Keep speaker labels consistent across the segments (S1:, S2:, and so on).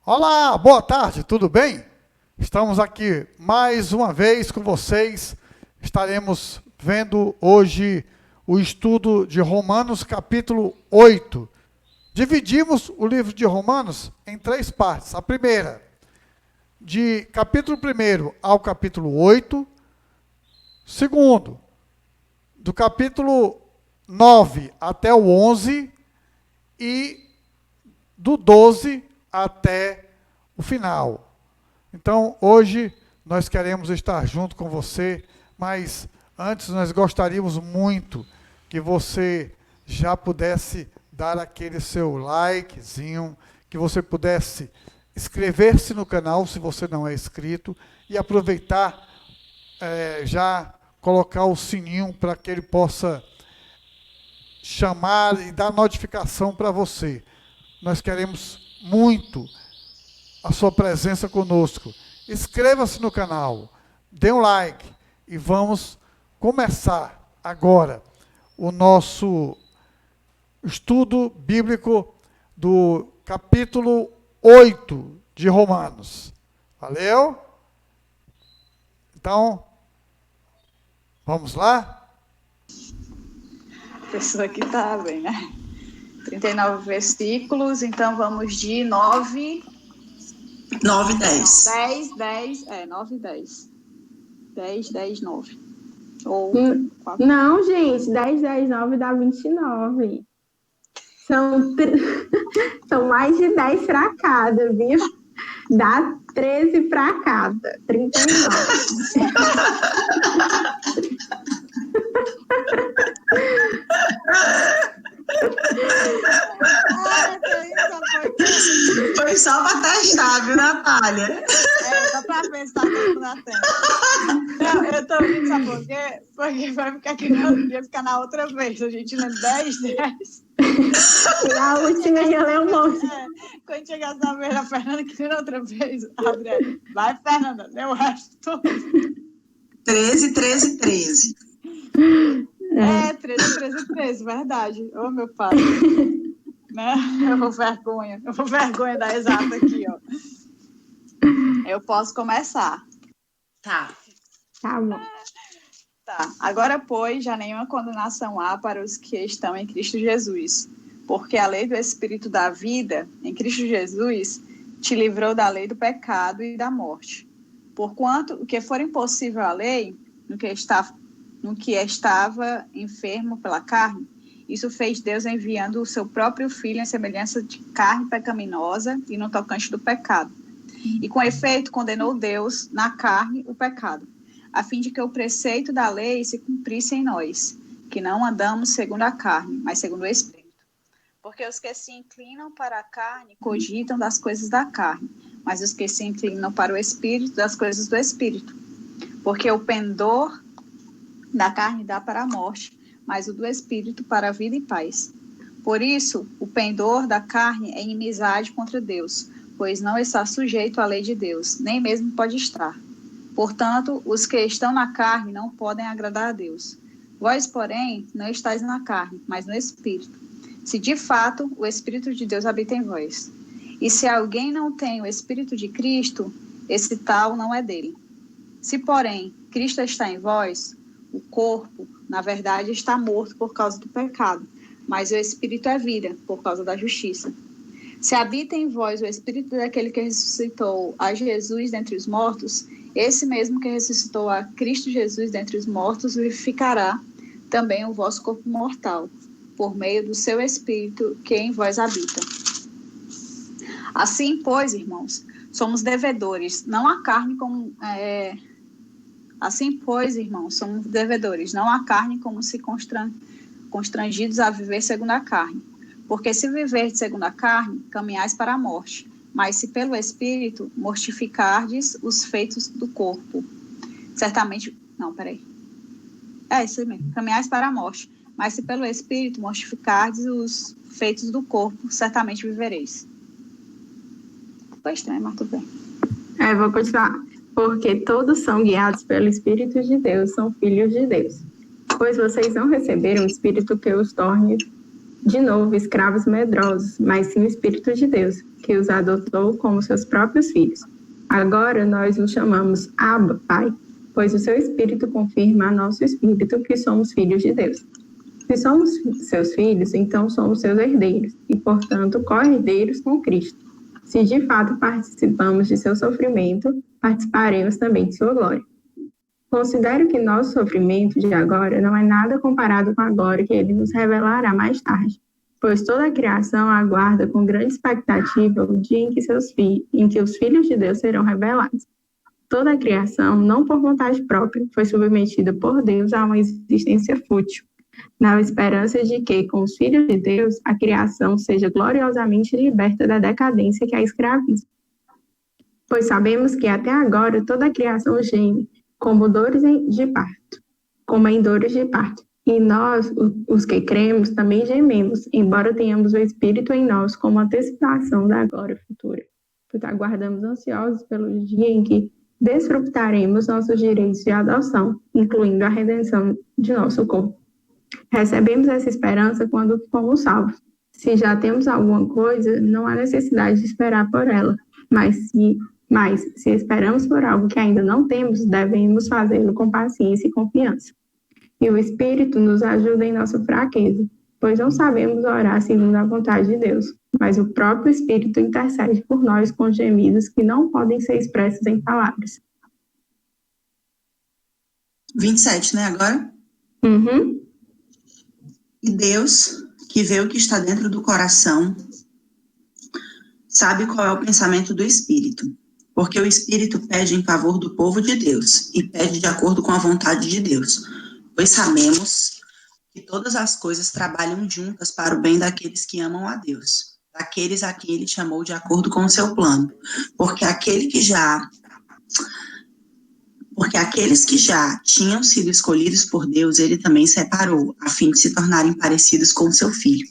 S1: Olá, boa tarde, tudo bem? Estamos aqui mais uma vez com vocês. Estaremos vendo hoje o estudo de Romanos, capítulo 8. Dividimos o livro de Romanos em 3 partes. A primeira, de capítulo 1 ao capítulo 8. Segundo, do capítulo 9 até o 11 e do 12 até o final. Então, hoje, nós queremos estar junto com você, mas antes nós gostaríamos muito que você já pudesse dar aquele seu likezinho, que você pudesse inscrever-se no canal, se você não é inscrito, e aproveitar, já colocar o sininho para que ele possa chamar e dar notificação para você. Nós queremos muito a sua presença conosco. Inscreva-se no canal, dê um like e vamos começar agora o nosso estudo bíblico do capítulo 8 de Romanos. Valeu? Então, vamos lá?
S2: A pessoa que está bem, né? 39 versículos, então vamos de 9
S3: e 10.
S2: 9 e 10. 10, 9. Ou
S4: Não, gente, 10, 10, 9 dá 29. São mais de 10 para cada, viu? Dá 13 para cada. 39.
S3: Foi só para testar, viu, Natália?
S2: Só para ver se tá todo mundo atento. Não, eu tô rindo, sabe por quê? Porque vai ficar aqui ia ficar na outra vez. A gente lê 10, 10.
S4: A última ia ler um monte.
S2: Quando chegar essa vez, a Fernanda que lê outra vez. Adriana, vai, Fernanda, lê o resto todo.
S3: 13, 13, 13.
S2: 13, verdade. Ô, meu pai. Né? Eu vou vergonha da exata aqui, ó. Eu posso começar.
S3: Tá
S4: bom.
S2: Tá. Agora, pois, já nenhuma condenação há para os que estão em Cristo Jesus, porque a lei do Espírito da vida, em Cristo Jesus, te livrou da lei do pecado e da morte. Porquanto o que for impossível à lei, no que estava enfermo pela carne, isso fez Deus enviando o seu próprio Filho em semelhança de carne pecaminosa e no tocante do pecado. E com efeito condenou Deus na carne o pecado, a fim de que o preceito da lei se cumprisse em nós, que não andamos segundo a carne, mas segundo o Espírito. Porque os que se inclinam para a carne cogitam das coisas da carne, mas os que se inclinam para o Espírito, das coisas do Espírito. Porque o pendor da carne dá para a morte, mas o do Espírito para a vida e paz. Por isso, o pendor da carne é inimizade contra Deus, pois não está sujeito à lei de Deus, nem mesmo pode estar. Portanto, os que estão na carne não podem agradar a Deus. Vós, porém, não estáis na carne, mas no Espírito. Se de fato o Espírito de Deus habita em vós. E se alguém não tem o Espírito de Cristo, esse tal não é dele. Se, porém, Cristo está em vós, o corpo, na verdade, está morto por causa do pecado, mas o Espírito é vida, por causa da justiça. Se habita em vós o Espírito daquele que ressuscitou a Jesus dentre os mortos, esse mesmo que ressuscitou a Cristo Jesus dentre os mortos vivificará também o vosso corpo mortal, por meio do seu Espírito que em vós habita. Assim, pois, irmãos, somos devedores, não a carne como... Assim, pois, irmãos, somos devedores, não a carne como se constrangidos a viver segundo a carne. Porque se viverdes segundo a carne, caminhais para a morte. Mas se pelo Espírito mortificardes os feitos do corpo. Certamente... Não, peraí. É isso mesmo. Caminhais para a morte. Mas se pelo Espírito mortificardes os feitos do corpo, certamente vivereis. Foi estranho, mas tudo bem.
S4: Vou continuar. Porque todos são guiados pelo Espírito de Deus, são filhos de Deus. Pois vocês não receberam o Espírito que os torne de novo, escravos medrosos, mas sim o Espírito de Deus, que os adotou como seus próprios filhos. Agora nós os chamamos Abba, Pai, pois o seu Espírito confirma a nosso Espírito que somos filhos de Deus. Se somos seus filhos, então somos seus herdeiros, e, portanto, co-herdeiros com Cristo. Se de fato participamos de seu sofrimento, participaremos também de sua glória. Considero que nosso sofrimento de agora não é nada comparado com a glória que ele nos revelará mais tarde, pois toda a criação aguarda com grande expectativa o dia em que os filhos de Deus serão revelados. Toda a criação, não por vontade própria, foi submetida por Deus a uma existência fútil, na esperança de que, com os filhos de Deus, a criação seja gloriosamente liberta da decadência que a escraviza. Pois sabemos que até agora toda a criação geme, como em dores de parto. E nós, os que cremos, também gememos, embora tenhamos o Espírito em nós como antecipação da glória futura. Pois aguardamos ansiosos pelo dia em que desfrutaremos nossos direitos de adoção, incluindo a redenção de nosso corpo. Recebemos essa esperança quando fomos salvos. Se já temos alguma coisa, não há necessidade de esperar por ela, mas se esperamos por algo que ainda não temos, devemos fazê-lo com paciência e confiança. E o Espírito nos ajuda em nossa fraqueza, pois não sabemos orar segundo a vontade de Deus, mas o próprio Espírito intercede por nós com gemidos que não podem ser expressos em palavras.
S3: 27, né, agora?
S4: Uhum.
S3: E Deus, que vê o que está dentro do coração, sabe qual é o pensamento do Espírito, porque o Espírito pede em favor do povo de Deus e pede de acordo com a vontade de Deus, pois sabemos que todas as coisas trabalham juntas para o bem daqueles que amam a Deus, daqueles a quem ele chamou de acordo com o seu plano, porque aqueles que já tinham sido escolhidos por Deus, ele também separou, a fim de se tornarem parecidos com seu filho.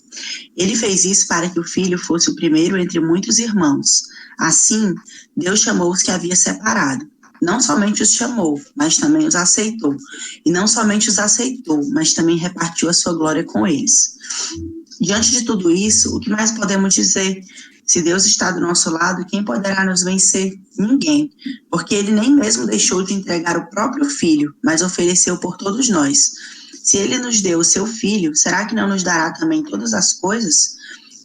S3: Ele fez isso para que o filho fosse o primeiro entre muitos irmãos. Assim, Deus chamou os que havia separado. Não somente os chamou, mas também os aceitou. E não somente os aceitou, mas também repartiu a sua glória com eles. Diante de tudo isso, o que mais podemos dizer? Se Deus está do nosso lado, quem poderá nos vencer? Ninguém, porque ele nem mesmo deixou de entregar o próprio filho, mas ofereceu por todos nós. Se ele nos deu o seu filho, será que não nos dará também todas as coisas?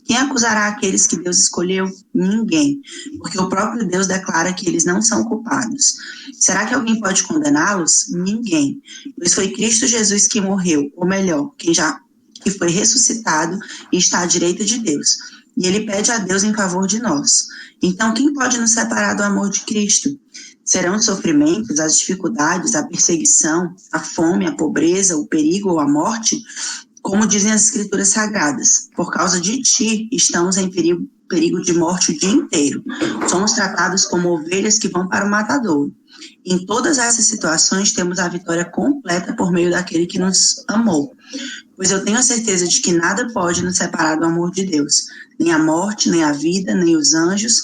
S3: Quem acusará aqueles que Deus escolheu? Ninguém, porque o próprio Deus declara que eles não são culpados. Será que alguém pode condená-los? Ninguém, pois foi Cristo Jesus que morreu, ou melhor, que foi ressuscitado e está à direita de Deus. E ele pede a Deus em favor de nós. Então, quem pode nos separar do amor de Cristo? Serão os sofrimentos, as dificuldades, a perseguição, a fome, a pobreza, o perigo ou a morte? Como dizem as Escrituras Sagradas, por causa de ti estamos em perigo de morte o dia inteiro. Somos tratados como ovelhas que vão para o matadouro. Em todas essas situações, temos a vitória completa por meio daquele que nos amou. Pois eu tenho a certeza de que nada pode nos separar do amor de Deus. Nem a morte, nem a vida, nem os anjos,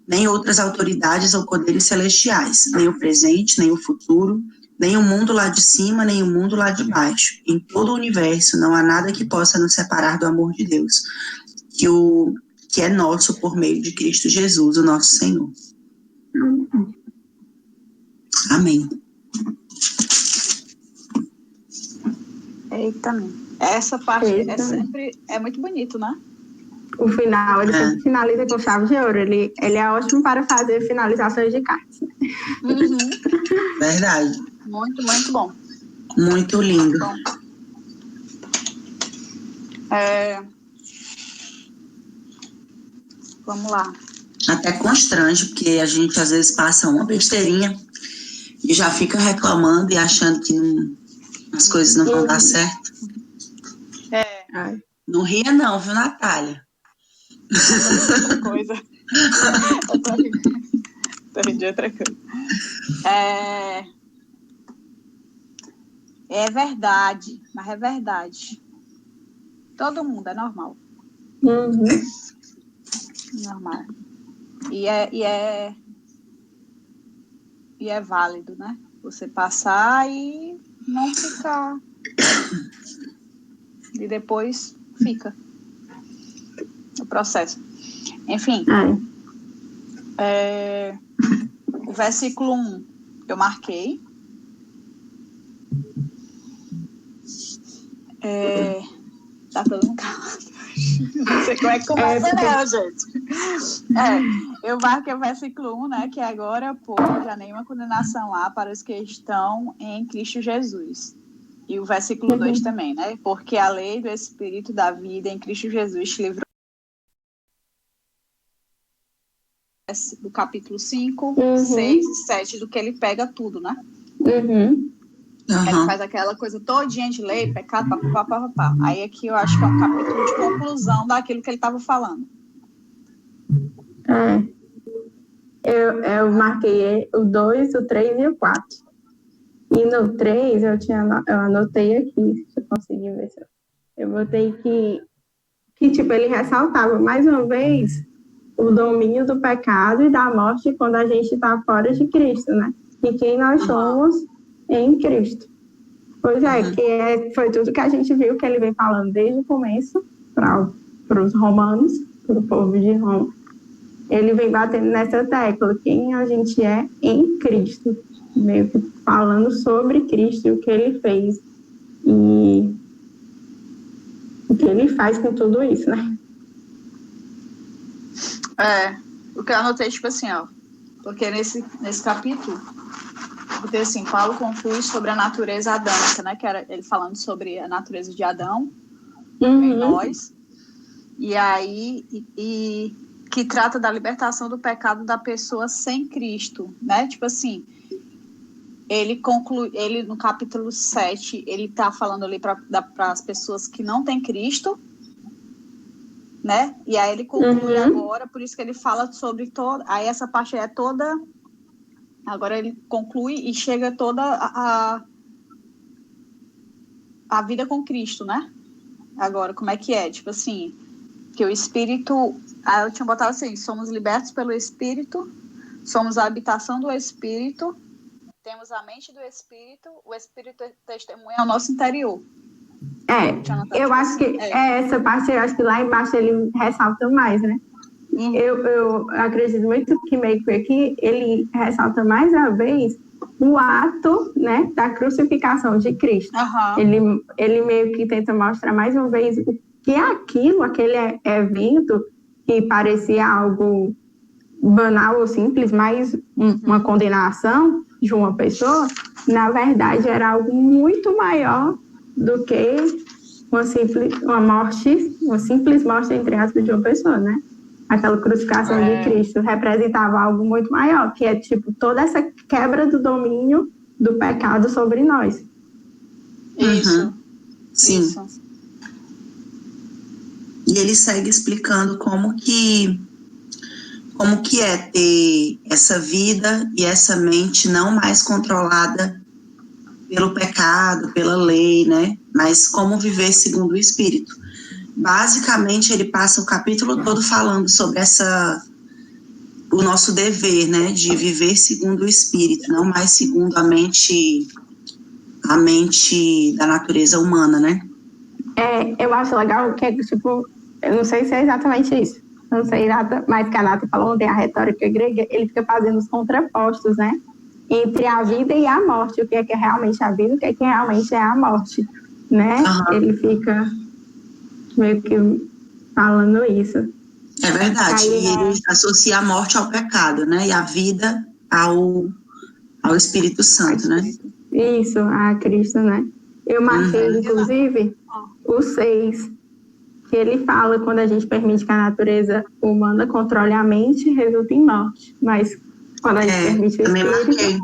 S3: nem outras autoridades ou poderes celestiais, nem o presente, nem o futuro, nem o mundo lá de cima, nem o mundo lá de baixo. Em todo o universo não há nada que possa nos separar do amor de Deus, que é nosso por meio de Cristo Jesus, o nosso Senhor. Amém.
S2: Eita, essa parte é muito bonito, né?
S4: O final, ele sempre finaliza com chave de ouro. Ele é ótimo para fazer finalizações de cartas.
S2: Uhum.
S3: Verdade.
S2: Muito, muito bom.
S3: Muito lindo.
S2: Bom. Vamos lá.
S3: Até constrange, porque a gente às vezes passa uma besteirinha e já fica reclamando e achando que as coisas não vão dar certo. Não ria não, viu, Natália?
S2: Outra coisa. Tô rindo de outra coisa. É verdade, mas é verdade. Todo mundo é normal.
S4: Uhum.
S2: Normal. E é válido, né? Você passar e não ficar. E depois fica. processo. Enfim, o versículo 1 eu marquei. Tá todo mundo calado. Não sei como é que começa, não, gente. Eu marquei o versículo 1, né? Que agora, pô, já nenhuma condenação há para os que estão em Cristo Jesus. E o versículo 2 também, né? Porque a lei do Espírito da vida em Cristo Jesus te livrou do capítulo 5, 6 e 7, do que ele pega tudo, né? Ele faz aquela coisa todinha de lei, pecado, papapá. Aí aqui eu acho que é um capítulo de conclusão daquilo que ele estava falando.
S4: Eu marquei o 2, o 3 e o 4. E no 3 eu anotei aqui, deixa eu conseguir ver se eu botei que tipo, ele ressaltava mais uma vez o domínio do pecado e da morte quando a gente está fora de Cristo, né? E quem nós somos em Cristo. Pois foi tudo que a gente viu que ele vem falando desde o começo para os romanos, para o povo de Roma. Ele vem batendo nessa tecla, quem a gente é em Cristo, meio que falando sobre Cristo e o que ele fez e o que ele faz com tudo isso, né?
S2: O que eu anotei, tipo assim, ó, porque nesse capítulo, porque assim, Paulo conclui sobre a natureza adâmica, né, que era ele falando sobre a natureza de Adão em nós, e aí, que trata da libertação do pecado da pessoa sem Cristo, né, tipo assim, ele conclui, ele no capítulo 7, ele tá falando ali para as pessoas que não têm Cristo, né? E aí ele conclui agora, por isso que ele fala sobre toda... Aí essa parte é toda... Agora ele conclui e chega toda a vida com Cristo, né? Agora, como é que é? Tipo assim, que o Espírito... Aí eu tinha botado assim, somos libertos pelo Espírito, somos a habitação do Espírito, temos a mente do Espírito, o Espírito testemunha ao nosso interior.
S4: Eu acho que essa parte, eu acho que lá embaixo ele ressalta mais, né? Eu acredito muito que meio que aqui ele ressalta mais uma vez o ato, né, da crucificação de Cristo. Ele meio que tenta mostrar mais uma vez o que é aquele evento que parecia algo banal ou simples, mais uma condenação de uma pessoa, na verdade era algo muito maior do que uma simples morte, entre aspas, de uma pessoa, né? Aquela crucificação de Cristo representava algo muito maior, que é tipo toda essa quebra do domínio do pecado sobre nós.
S2: Isso.
S3: Sim.
S2: Isso.
S3: E ele segue explicando como que é ter essa vida e essa mente não mais controlada pelo pecado, pela lei, né? Mas como viver segundo o Espírito. Basicamente, ele passa o capítulo todo falando sobre o nosso dever, né? De viver segundo o Espírito, não mais segundo a mente da natureza humana, né?
S4: Eu acho legal que, tipo, eu não sei se é exatamente isso, não sei nada, mas que a Nata falou ontem, a retórica grega, ele fica fazendo os contrapostos, né? Entre a vida e a morte, o que é realmente a vida, o que é realmente é a morte, né? Ele fica meio que falando isso.
S3: É verdade, e ele associa a morte ao pecado, né? E a vida ao Espírito Santo, né?
S4: Isso, a Cristo, né? Eu marquei, inclusive, o 6, que ele fala quando a gente permite que a natureza humana controle a mente, resulta em morte. Mas quando a gente permite o Espírito,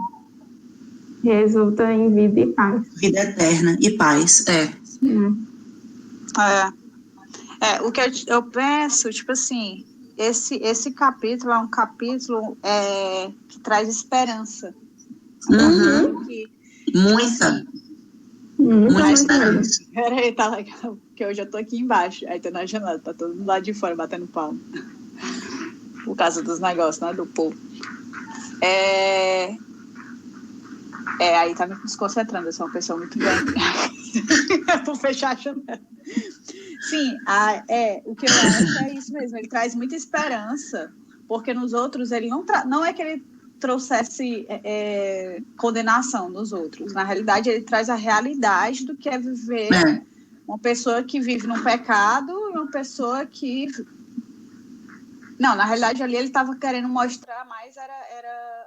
S4: resulta em vida e paz.
S3: Vida eterna e paz,
S2: O que eu penso, tipo assim, esse capítulo é um capítulo que traz esperança.
S3: Muita esperança.
S2: Peraí, tá legal, porque hoje eu tô aqui embaixo, aí tô na janela, tá todo mundo lá de fora batendo palma. Por causa dos negócios, né, do povo. Aí tá me desconcentrando, eu sou uma pessoa muito bem. Vou fechar a janela. Sim, o que eu acho é isso mesmo, ele traz muita esperança, porque nos outros ele não é que ele trouxesse condenação nos outros, na realidade ele traz a realidade do que é viver uma pessoa que vive num pecado e uma pessoa que... Não, na realidade ali ele estava querendo mostrar mais era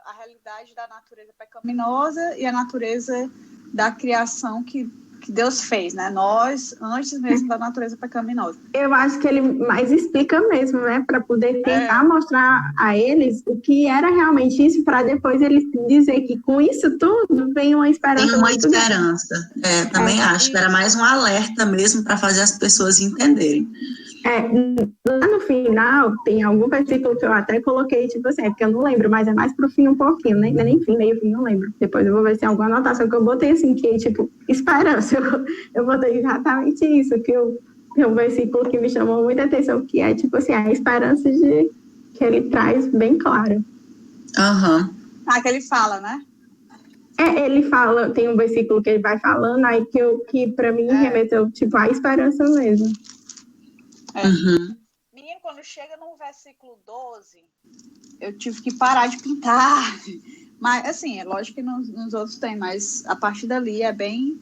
S2: a realidade da natureza pecaminosa e a natureza da criação que Deus fez, né? Nós, antes mesmo da natureza pecaminosa.
S4: Eu acho que ele mais explica mesmo, né? Para poder tentar mostrar a eles o que era realmente isso, para depois eles dizer que com isso tudo vem uma esperança.
S3: Tem uma esperança. Também acho que era mais um alerta mesmo para fazer as pessoas entenderem.
S4: Lá no final, tem algum versículo que eu até coloquei, tipo assim, porque eu não lembro, mas é mais pro fim um pouquinho, né? Nem fim, meio fim, não lembro. Depois eu vou ver se tem alguma anotação que eu botei assim, que tipo, esperança. Eu botei exatamente isso, que é um versículo que me chamou muita atenção, que é tipo assim, a esperança que ele traz bem claro.
S2: Que ele fala, né?
S4: Ele fala, tem um versículo que ele vai falando, aí que pra mim remeteu, tipo, a esperança mesmo.
S2: Menino, quando chega no versículo 12, eu tive que parar de pintar. Mas, assim, é lógico que nos outros tem, mas a partir dali é bem...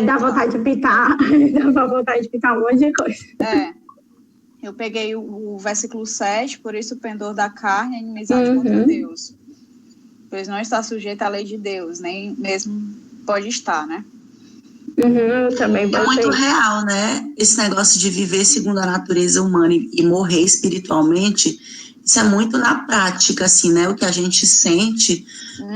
S4: dá vontade de pintar. Dá vontade de pintar um monte de coisa.
S2: Eu peguei o versículo 7, por isso o pendor da carne é inimizade contra Deus. Pois não está sujeito à lei de Deus, nem mesmo pode estar, né?
S4: Também
S3: é muito real, né? Esse negócio de viver segundo a natureza humana e morrer espiritualmente, isso é muito na prática, assim, né? O que a gente sente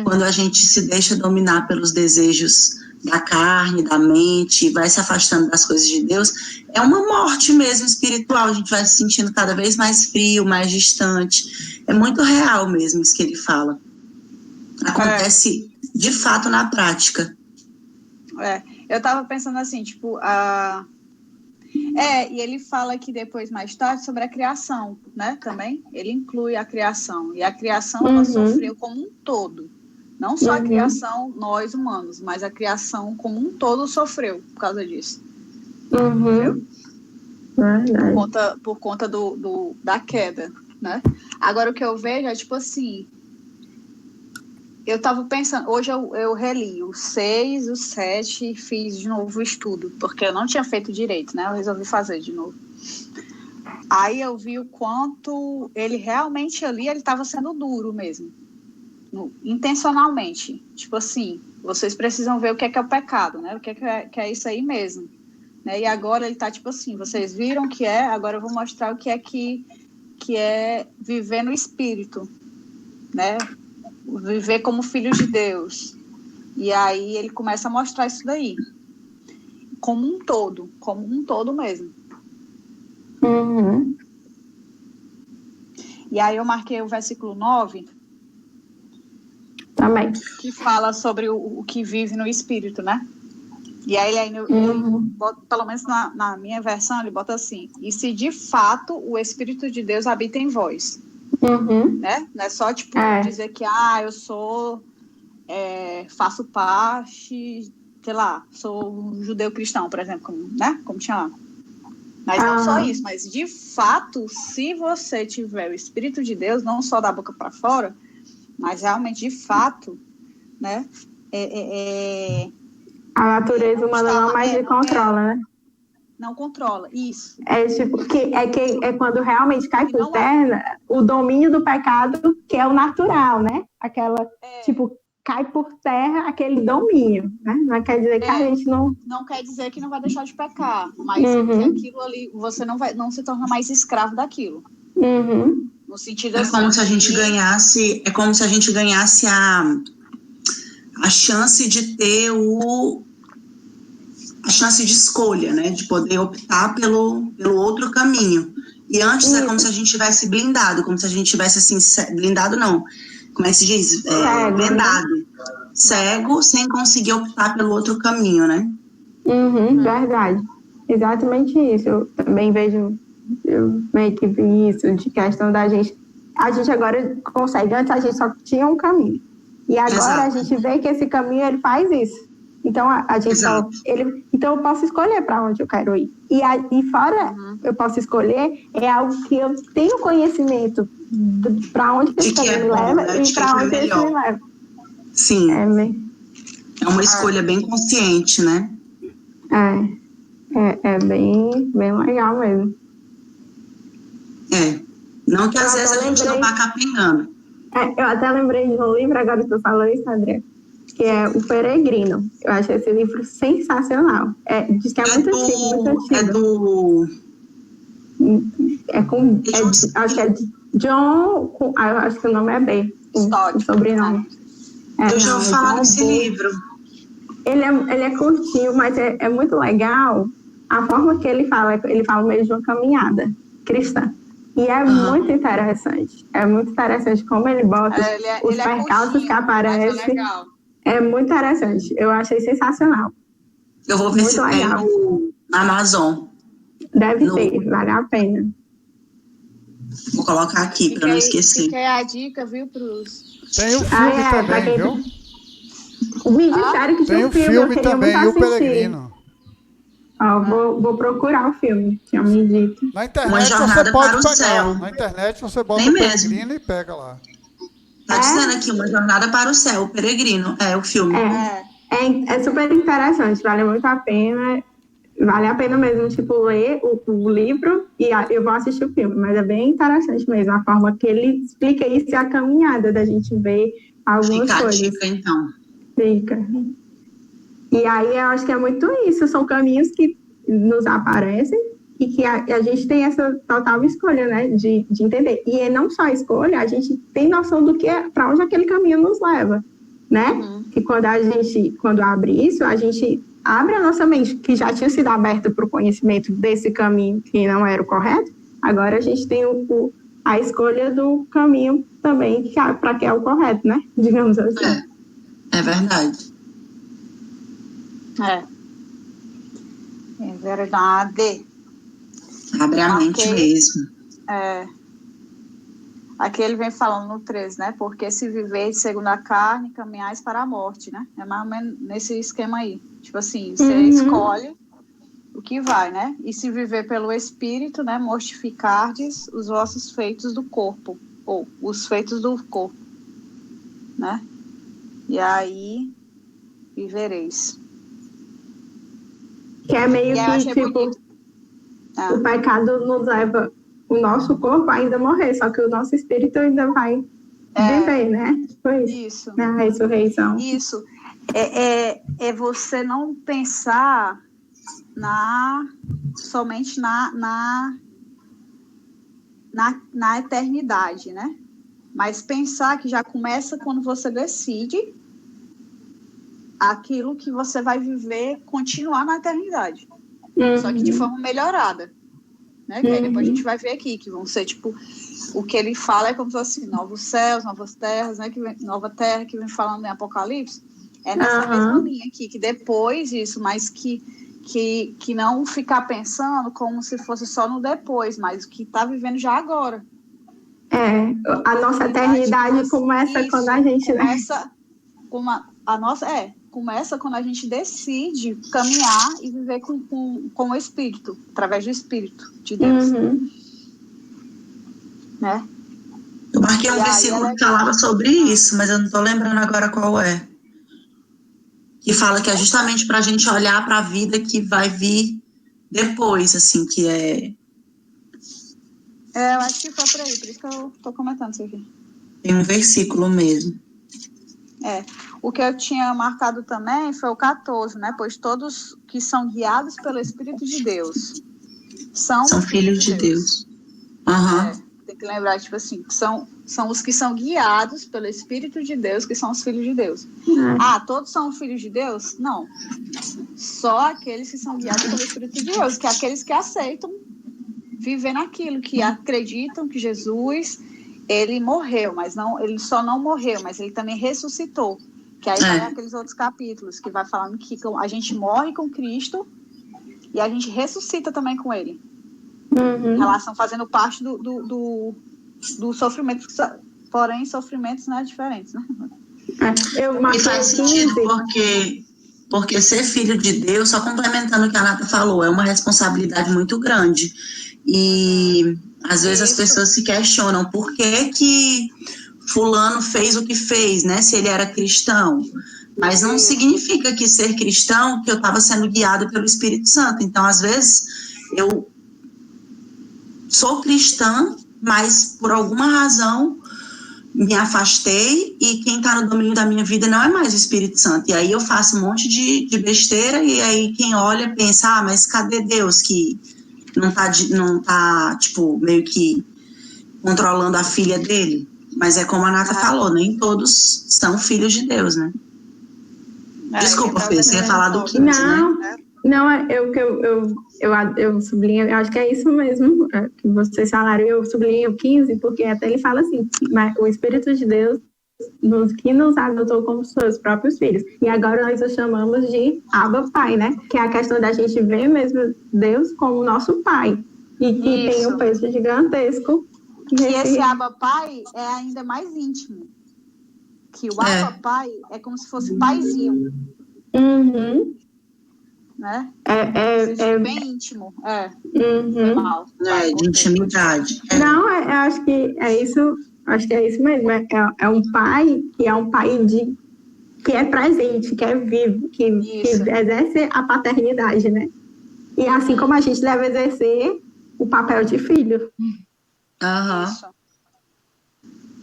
S3: quando a gente se deixa dominar pelos desejos da carne, da mente, e vai se afastando das coisas de Deus, é uma morte mesmo espiritual. A gente vai se sentindo cada vez mais frio, mais distante. É muito real mesmo isso que ele fala. Acontece de fato na prática.
S2: Eu tava pensando assim, tipo, e ele fala aqui depois, mais tarde, sobre a criação, né, também. Ele inclui a criação. E a criação, ela sofreu como um todo. Não só a criação, nós humanos, mas a criação como um todo sofreu por causa disso. Entendeu? Por conta da queda, né? Agora, o que eu vejo é, tipo assim... Eu estava pensando, hoje eu reli o 6, o 7 e fiz de novo o estudo, porque eu não tinha feito direito, né? Eu resolvi fazer de novo. Aí eu vi o quanto ele realmente ali, ele estava sendo duro mesmo, intencionalmente. Tipo assim, vocês precisam ver o que é o pecado, né? O que é isso aí mesmo. Né? E agora ele está tipo assim, vocês viram o que é, agora eu vou mostrar o que é viver no Espírito, né? Viver como filhos de Deus. E aí ele começa a mostrar isso daí como um todo mesmo. E aí eu marquei o versículo 9
S4: também,
S2: que fala sobre o que vive no Espírito, né? E aí ele bota, pelo menos na minha versão, ele bota assim: e se de fato o Espírito de Deus habita em vós. Né? Não é só tipo dizer que eu sou faço parte, sei lá, sou um judeu cristão, por exemplo, como tinha lá. Mas não só isso, mas de fato, se você tiver o Espírito de Deus, não só da boca para fora, mas realmente de fato, né?
S4: A natureza humana não mais se controla, né?
S2: Não controla, isso.
S4: É quando realmente cai por terra o domínio do pecado, que é o natural, né? Cai por terra aquele domínio, né? Não quer dizer que a gente não...
S2: Não quer dizer que não vai deixar de pecar, mas que aquilo ali, você não se torna mais escravo daquilo. No sentido assim...
S3: Como se a gente ganhasse... É como se a gente ganhasse a chance de ter a chance de escolha, né? De poder optar pelo outro caminho. E antes é como se a gente tivesse blindado, como se a gente tivesse assim, blindado não, como é que se diz? Vendado. Cego, sem conseguir optar pelo outro caminho, né?
S4: Verdade. Exatamente isso. Eu também vejo, eu meio que vi isso, de questão da gente. A gente agora consegue, antes a gente só tinha um caminho. E agora a gente vê que esse caminho, ele faz isso. Então, a gente então eu posso escolher para onde eu quero ir. E fora eu posso escolher, é algo que eu tenho conhecimento para onde esse caminho me leva, né? E para onde esse me leva.
S3: Sim. É uma escolha bem consciente, né?
S4: É bem legal mesmo.
S3: Não que às vezes a gente não vá capengando.
S4: Eu até lembrei de um livro, agora que tu falou isso, André, que é O Peregrino. Eu achei esse livro sensacional. Diz que é muito antigo. Acho que é de John, acho que o nome é B, o sobrenome.
S3: Eu já ouvi falar desse livro.
S4: Ele é curtinho, mas é muito legal a forma que ele fala meio de uma caminhada cristã. E é muito interessante. É muito interessante como ele bota os percalços que aparecem. É muito interessante. Eu achei sensacional.
S3: Eu vou ver se tem no Amazon.
S4: Deve ter, vale a pena.
S3: Vou colocar aqui para não esquecer.
S2: Fica aí a dica, viu, pros...
S1: Tem o filme também, viu?
S4: O Ministério que
S1: tem
S4: tinha
S1: o filme também, e o Peregrino.
S4: Vou procurar o filme, tinha me dito.
S1: Na internet você pode pegar. Na internet você bota o Peregrino e pega lá.
S3: Tá dizendo aqui, Uma Jornada para o Céu, o Peregrino, o filme.
S4: É super interessante, vale muito a pena. Vale a pena mesmo, tipo, ler o livro e eu vou assistir o filme, mas é bem interessante mesmo, a forma que ele explica isso e a caminhada da gente ver algumas coisas. Fica a dica, então. Fica. E aí eu acho que é muito isso, são caminhos que nos aparecem e que a gente tem essa total escolha, né, de entender. E não só a escolha, a gente tem noção do que para onde aquele caminho nos leva, né? Que quando abre isso, a gente abre a nossa mente, que já tinha sido aberta para o conhecimento desse caminho que não era o correto, agora a gente tem a escolha do caminho também para que é o correto, né? Digamos assim.
S3: É verdade.
S2: É verdade.
S3: Abre a mente mesmo.
S2: Aqui ele vem falando no 13, né? Porque se viver segundo a carne, caminhais para a morte, né? É mais ou menos nesse esquema aí. Tipo assim, você escolhe o que vai, né? E se viver pelo Espírito, né? Mortificardes os vossos feitos do corpo. Ou os feitos do corpo. Né? E aí, vivereis.
S4: Que é meio que, tipo, o pecado nos leva o nosso corpo ainda a morrer, só que o nosso espírito ainda vai viver, né? Tipo isso. Na ressurreição.
S2: Isso. É você não pensar somente na eternidade, né? Mas pensar que já começa quando você decide aquilo que você vai viver, continuar na eternidade. Só que de forma melhorada. Né? Que aí depois a gente vai ver aqui, que vão ser, tipo, o que ele fala é como se fosse assim, novos céus, novas terras, né? Nova terra, que vem falando em Apocalipse. É nessa mesma linha aqui, que depois isso, mas que não ficar pensando como se fosse só no depois, mas o que está vivendo já agora.
S4: A nossa eternidade começa quando a gente...
S2: Começa quando a gente decide caminhar e viver com o Espírito, através do Espírito de Deus. Né?
S3: Eu marquei um versículo que falava sobre isso, mas eu não estou lembrando agora qual é. Que fala que é justamente para a gente olhar para a vida que vai vir depois, assim, que é...
S2: eu acho que foi por aí, por isso que eu estou comentando isso aqui.
S3: Tem um versículo mesmo.
S2: O que eu tinha marcado também foi o 14, né? Pois todos que são guiados pelo Espírito de Deus são
S3: filhos de Deus.
S2: Tem que lembrar, tipo assim, são os que são guiados pelo Espírito de Deus, que são os filhos de Deus. Todos são filhos de Deus? Não. Só aqueles que são guiados pelo Espírito de Deus, que é aqueles que aceitam viver naquilo, que acreditam que Jesus... ele morreu, mas ele só não morreu, mas ele também ressuscitou. Que aí vai aqueles outros capítulos, que vai falando que a gente morre com Cristo e a gente ressuscita também com ele. Em relação, fazendo parte do sofrimento, porém sofrimentos, né, diferentes, né?
S3: E faz sentido porque Porque ser filho de Deus, só complementando o que a Nata falou, é uma responsabilidade muito grande. E às vezes as pessoas se questionam por que fulano fez o que fez, né? Se ele era cristão. Mas não significa que ser cristão, que eu estava sendo guiado pelo Espírito Santo. Então, às vezes, eu sou cristã, mas por alguma razão me afastei e quem está no domínio da minha vida não é mais o Espírito Santo. E aí eu faço um monte de besteira e aí quem olha pensa, mas cadê Deus que não tá, tipo, meio que controlando a filha dele? Mas é como a Nata falou, nem todos são filhos de Deus, né? Desculpa, Fê, você ia falar do 15, né?
S4: Não, eu sublinho, eu acho que é isso mesmo que vocês falaram, eu sublinho o 15, porque até ele fala assim, mas o Espírito de Deus que nos adotou como seus próprios filhos. E agora nós o chamamos de Abba Pai, né? Que é a questão da gente ver mesmo Deus como nosso Pai. E que tem um peso gigantesco.
S2: Que esse Abba Pai é ainda mais íntimo. Que o Abba Pai é como se fosse paizinho.
S4: Uhum.
S2: Né?
S4: É
S2: bem íntimo.
S4: Uhum.
S3: De intimidade.
S4: Não, eu acho que é isso. Acho que é isso mesmo. É um pai que é um pai que é presente, que é vivo, que exerce a paternidade, né? E assim como a gente deve exercer o papel de filho.
S2: Isso.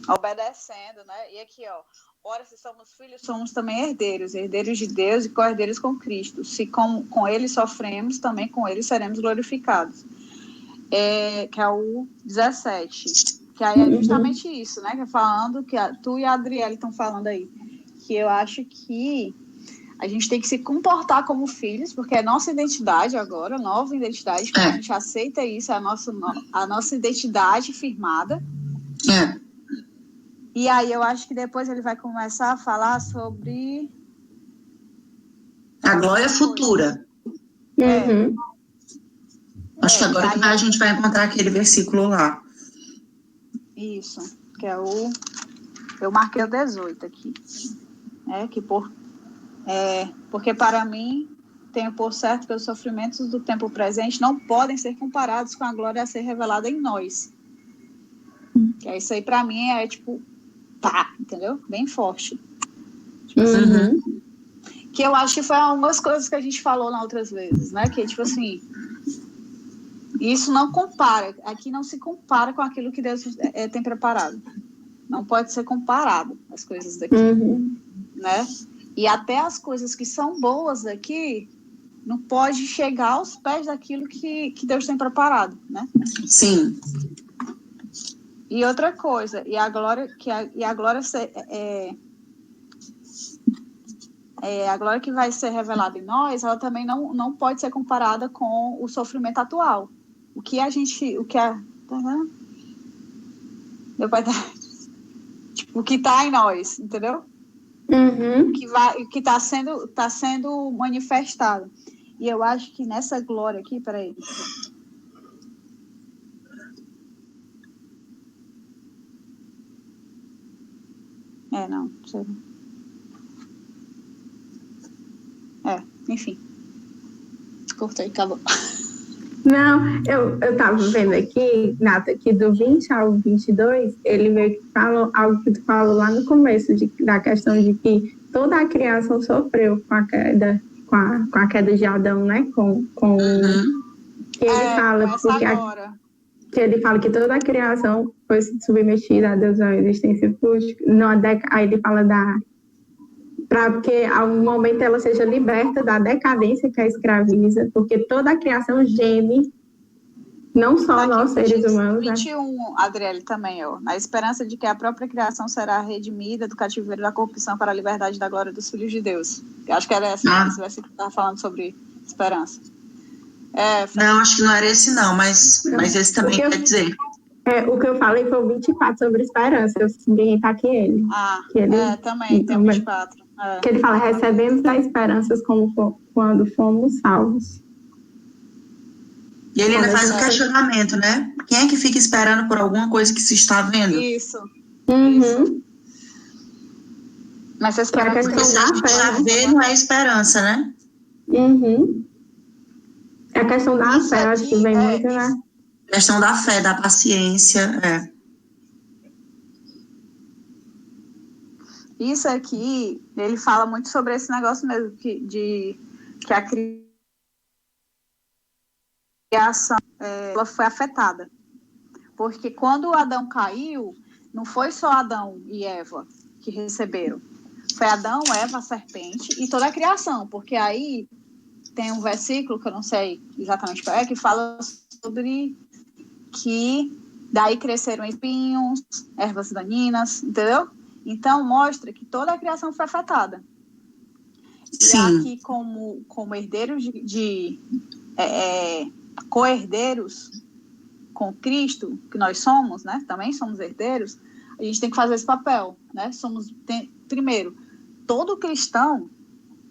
S2: Obedecendo, né? E aqui, ó. Ora, se somos filhos, somos também herdeiros de Deus e co-herdeiros com Cristo. Se com ele sofremos, também com ele seremos glorificados. Que é o 17. Que aí é justamente isso, né? Que é falando que tu e a Adriele estão falando aí. Que eu acho que a gente tem que se comportar como filhos, porque é nossa identidade agora, nova identidade, quando a gente aceita isso, é a nossa identidade firmada. E aí eu acho que depois ele vai começar a falar sobre
S3: a glória futura. Acho que agora que a gente vai encontrar aquele versículo lá.
S2: Isso, que é eu marquei o 18 aqui. Porque para mim, tenho por certo que os sofrimentos do tempo presente não podem ser comparados com a glória a ser revelada em nós. Que é isso aí, para mim, é tipo, pá, entendeu? Bem forte. Tipo assim, que eu acho que foi algumas coisas que a gente falou nas outras vezes, né? Que, tipo assim, isso não compara, aqui não se compara com aquilo que Deus tem preparado. Não pode ser comparado as coisas daqui, né? E até as coisas que são boas aqui não pode chegar aos pés daquilo que Deus tem preparado, né?
S3: Sim.
S2: E outra coisa, a glória que vai ser revelada em nós, ela também não pode ser comparada com o sofrimento atual. O que a meu pai tipo, o que está em nós, entendeu? O que está sendo manifestado. E eu acho que nessa glória aqui, peraí. Não sei. Enfim. Cortei, acabou.
S4: Não, eu estava vendo aqui, Nata, que do 20 ao 22, ele meio que falou algo que tu falou lá no começo, da questão de que toda a criação sofreu com a queda, com a queda de Adão, né? Que ele fala, que ele fala que toda a criação foi submetida a Deus, a existência fútil. Aí ele fala para que a um momento ela seja liberta da decadência que a escraviza, porque toda a criação geme, não só nós seres humanos.
S2: 21, Adriele, também, na esperança de que a própria criação será redimida do cativeiro da corrupção para a liberdade da glória dos filhos de Deus. Eu acho que era esse versículo que estava falando sobre esperança.
S4: Não,
S3: acho que não era esse não, mas esse também quer dizer.
S4: O que eu falei foi o 24 sobre esperança, eu sublinhei tá aqui ele.
S2: Também, tem o 24.
S4: Que ele fala, recebemos as esperanças como quando fomos salvos.
S3: E ele ainda faz um questionamento, né? Quem é que fica esperando por alguma coisa que se está vendo?
S2: Isso. Mas vocês
S4: Que é a
S2: querem
S4: questão da
S3: Já
S4: fé, né?
S3: ver não é esperança, né?
S4: Uhum. É a questão da
S2: Isso
S4: fé, eu acho que
S2: aqui
S4: vem
S2: é
S4: muito, né?
S3: Questão da fé, da paciência.
S2: Isso aqui, ele fala muito sobre esse negócio mesmo, que a criação ela foi afetada. Porque quando Adão caiu, não foi só Adão e Eva que receberam. Foi Adão, Eva, a serpente e toda a criação. Porque aí tem um versículo, que eu não sei exatamente qual é, que fala sobre que daí cresceram espinhos, ervas daninhas, entendeu? Então, mostra que toda a criação foi afetada.
S3: Sim.
S2: E aqui, como herdeiros co-herdeiros com Cristo, que nós somos, né? Também somos herdeiros, a gente tem que fazer esse papel, né? Primeiro, todo cristão,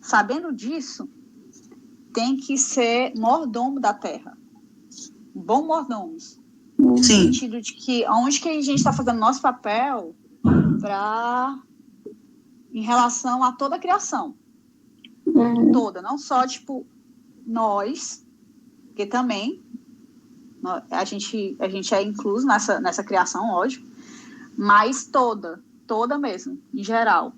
S2: sabendo disso, tem que ser mordomo da terra. Bom mordomos. No
S3: Sim.
S2: sentido de que onde que a gente está fazendo nosso papel em relação a toda a criação. Toda, não só, tipo, nós, que também a gente é incluso nessa criação, lógico, mas toda mesmo, em geral.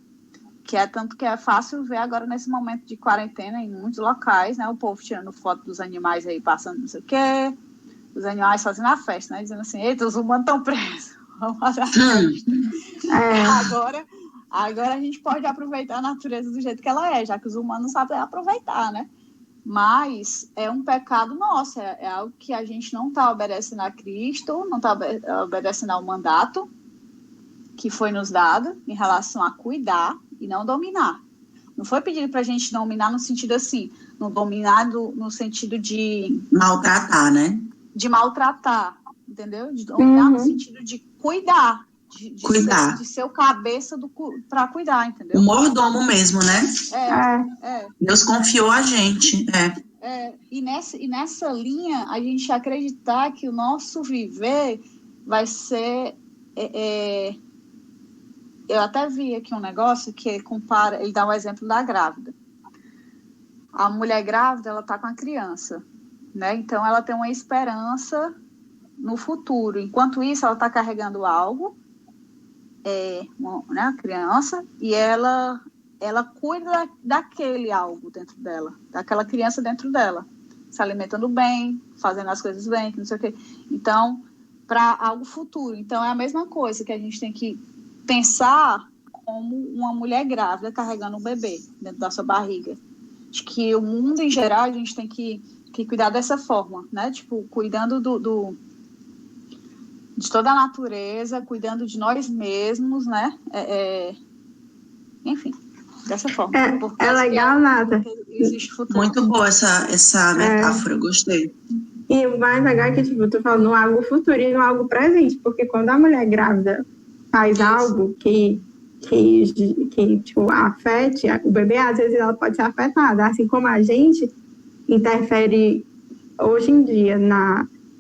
S2: Que é tanto que é fácil ver agora nesse momento de quarentena em muitos locais, né? O povo tirando foto dos animais aí, passando não sei o quê, os animais fazendo a festa, né? Dizendo assim, eita, os humanos estão presos, vamos fazer a festa. Agora a gente pode aproveitar a natureza do jeito que ela é, já que os humanos sabem aproveitar, né? Mas é um pecado nosso, é algo que a gente não está obedecendo a Cristo, não está obedecendo ao mandato que foi nos dado em relação a cuidar e não dominar. Não foi pedido para a gente dominar no sentido assim, não dominar no sentido de...
S3: Maltratar, né?
S2: De maltratar, entendeu? De dominar no sentido de cuidar.
S3: Cuidar.
S2: De ser o cabeça para cuidar, entendeu?
S3: O mordomo mesmo, né? Deus confiou a gente,
S2: E nessa linha, a gente acreditar que o nosso viver vai ser... eu até vi aqui um negócio que compara, ele dá um exemplo da grávida. A mulher grávida, ela está com a criança, né? Então, ela tem uma esperança no futuro. Enquanto isso, ela está carregando algo, né, a criança, e ela cuida daquele algo dentro dela, daquela criança dentro dela, se alimentando bem, fazendo as coisas bem, não sei o quê. Então, para algo futuro. Então, é a mesma coisa que a gente tem que pensar como uma mulher grávida carregando um bebê dentro da sua barriga. De que o mundo, em geral, a gente tem que cuidar dessa forma, né? Tipo, cuidando de toda a natureza, cuidando de nós mesmos, né? Enfim, dessa forma.
S4: É legal, Nata.
S2: Existe futuro.
S3: Muito boa essa metáfora, gostei.
S4: E o mais legal é que, tipo, tu fala no algo futuro e no algo presente, porque quando a mulher grávida faz algo que tipo, afete o bebê, às vezes ela pode ser afetada, assim como a gente interfere hoje em dia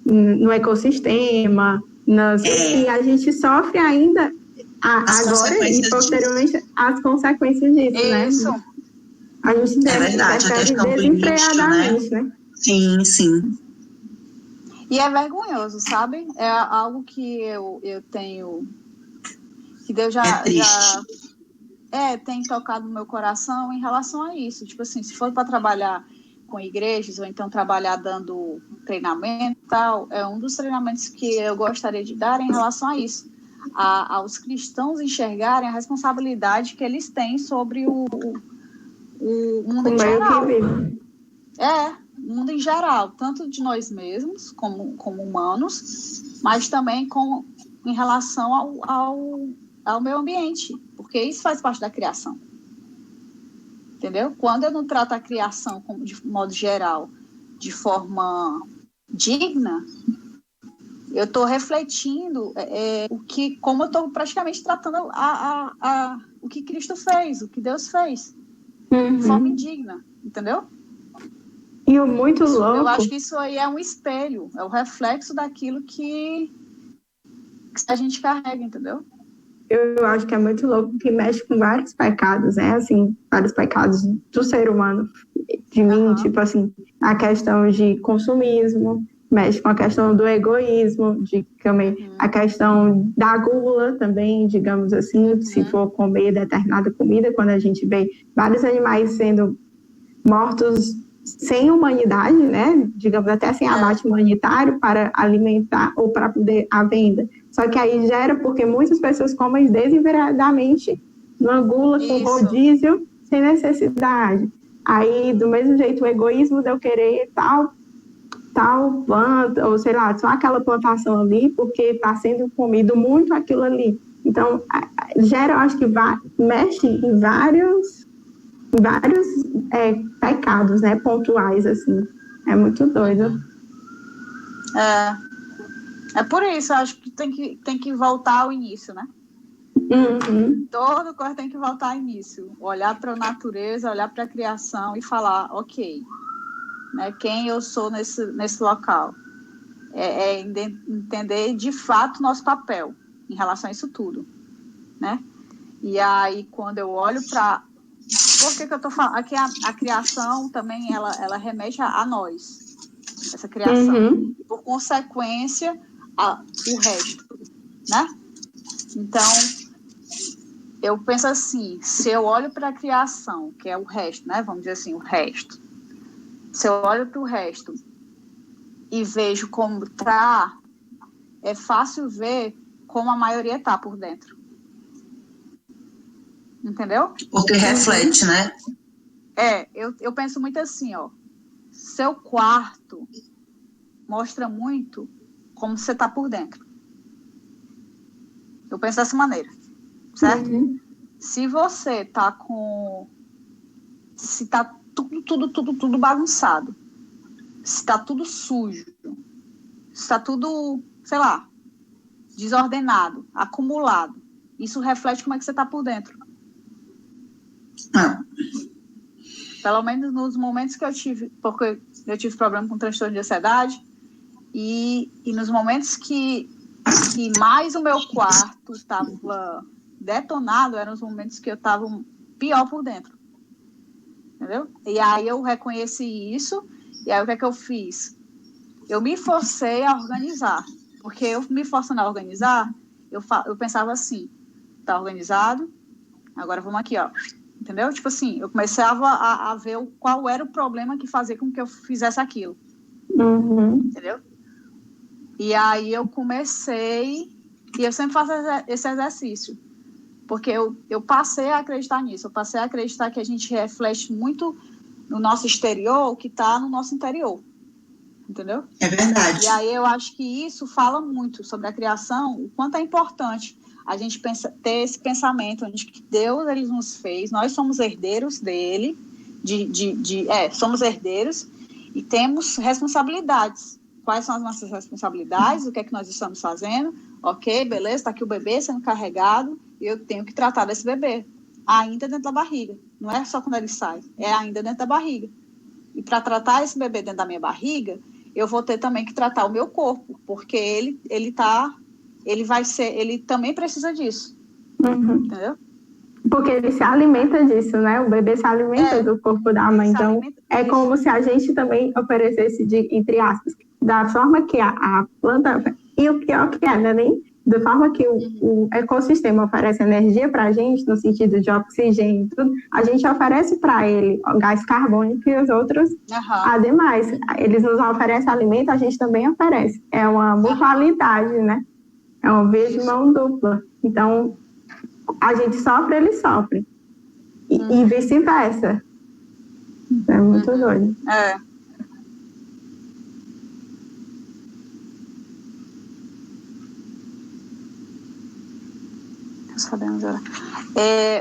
S4: no ecossistema, e a gente sofre ainda agora e posteriormente as consequências disso,
S2: Isso.
S4: Né? A gente
S3: verdade, a questão do
S4: desenfreadamente, né?
S3: Sim, sim.
S2: E é vergonhoso, sabe? É algo que eu tenho... que Deus já tem tocado no meu coração em relação a isso. Tipo assim, se for para trabalhar com igrejas ou então trabalhar dando treinamento e tal, é um dos treinamentos que eu gostaria de dar em relação a isso. Aos cristãos enxergarem a responsabilidade que eles têm sobre o mundo em geral. O mundo em geral, tanto de nós mesmos, como humanos, mas também em relação ao meio ambiente, porque isso faz parte da criação. Entendeu? Quando eu não trato a criação, de modo geral, de forma digna, eu estou refletindo como eu estou praticamente tratando o que Cristo fez, o que Deus fez, de forma indigna, entendeu?
S4: E o muito louco...
S2: Eu acho que isso aí é um espelho, é o reflexo daquilo que a gente carrega, entendeu?
S4: eu acho que é muito louco, que mexe com vários pecados, né? Assim, vários pecados do ser humano, de mim, tipo assim, a questão de consumismo, mexe com a questão do egoísmo, de também a questão da gula também, digamos assim, se for comer determinada comida, quando a gente vê vários animais sendo mortos sem humanidade, né? Digamos até sem abate humanitário para alimentar ou para poder a venda. Só que aí gera porque muitas pessoas comem desenfreadamente uma gula com rodízio sem necessidade. Aí, do mesmo jeito, o egoísmo de eu querer tal planta, ou sei lá, só aquela plantação ali, porque está sendo comido muito aquilo ali. Então, gera, eu acho que mexe em vários pecados, né, pontuais, assim. É muito doido.
S2: É por isso, eu acho que tem que voltar ao início, né? Todo coisa tem que voltar ao início. Olhar para a natureza, olhar para a criação e falar, ok, né, quem eu sou nesse local. Entender de fato nosso papel em relação a isso tudo, né? E aí, quando eu olho para... Por que eu estou falando? Aqui a criação também, ela remete a nós, essa criação. Por consequência, o resto, né? Então, eu penso assim, se eu olho para a criação, que é o resto, né? Vamos dizer assim, o resto. Se eu olho para o resto e vejo como está, é fácil ver como a maioria está por dentro. Entendeu?
S3: Porque reflete, né?
S2: Eu penso muito assim, ó. Seu quarto mostra muito como você está por dentro. Eu penso dessa maneira, certo? Se você tá se tá tudo bagunçado, se tá tudo sujo, se tá tudo, sei lá, desordenado, acumulado, isso reflete como é que você tá por dentro. Pelo menos nos momentos que eu tive, porque eu tive problema com transtorno de ansiedade, e nos momentos que mais o meu quarto estava detonado, eram os momentos que eu estava pior por dentro. Entendeu? E aí eu reconheci isso, e aí o que é que eu fiz? Eu me forcei a organizar, porque eu me forçando a organizar, eu pensava assim, tá organizado, agora vamos aqui, ó. Entendeu? Tipo assim, eu começava a ver qual era o problema que fazia com que eu fizesse aquilo. Entendeu? E aí eu comecei, e eu sempre faço esse exercício, porque eu passei a acreditar nisso, eu passei a acreditar que a gente reflete muito no nosso exterior o que está no nosso interior. Entendeu?
S3: É verdade.
S2: E aí eu acho que isso fala muito sobre a criação, o quanto é importante a gente ter esse pensamento onde que Deus ele nos fez, nós somos herdeiros dele, somos herdeiros e temos responsabilidades. Quais são as nossas responsabilidades? O que é que nós estamos fazendo? Ok, beleza, está aqui o bebê sendo carregado e eu tenho que tratar desse bebê, ainda dentro da barriga. Não é só quando ele sai, é ainda dentro da barriga. E para tratar esse bebê dentro da minha barriga, eu vou ter também que tratar o meu corpo, porque ele também precisa disso. Entendeu?
S4: Porque ele se alimenta disso, né? O bebê se alimenta do corpo da mãe. Então, é como se a gente também oferecesse, entre aspas, da forma que a planta... E o pior que é, né? Nem da forma que o ecossistema oferece energia para a gente, no sentido de oxigênio e tudo, a gente oferece para ele o gás carbônico e os outros ademais. Eles nos oferecem alimento, a gente também oferece. É uma mutualidade, né? É uma via de mão dupla. Então, a gente sofre, ele sofre. E vice-versa. É muito doido.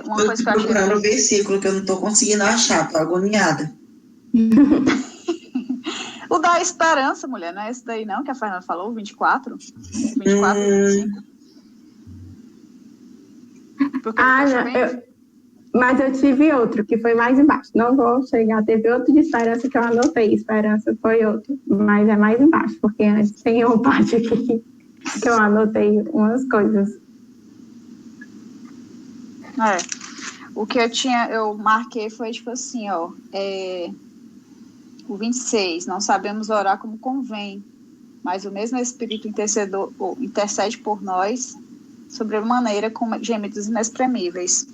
S2: Uma coisa que eu achei...
S3: procurando o versículo que eu não estou conseguindo achar, estou agoniada.
S2: O da esperança, mulher, não é esse daí não que a Fernanda falou, 24 e 25. Porque
S4: mas eu tive outro que foi mais embaixo. Não vou chegar, teve outro de esperança que eu anotei. Esperança foi outro, mas é mais embaixo, porque antes tem uma parte aqui que eu anotei umas coisas.
S2: O que eu marquei foi tipo assim, ó, o 26, não sabemos orar como convém, mas o mesmo Espírito intercede por nós sobremaneira com gemidos inexprimíveis.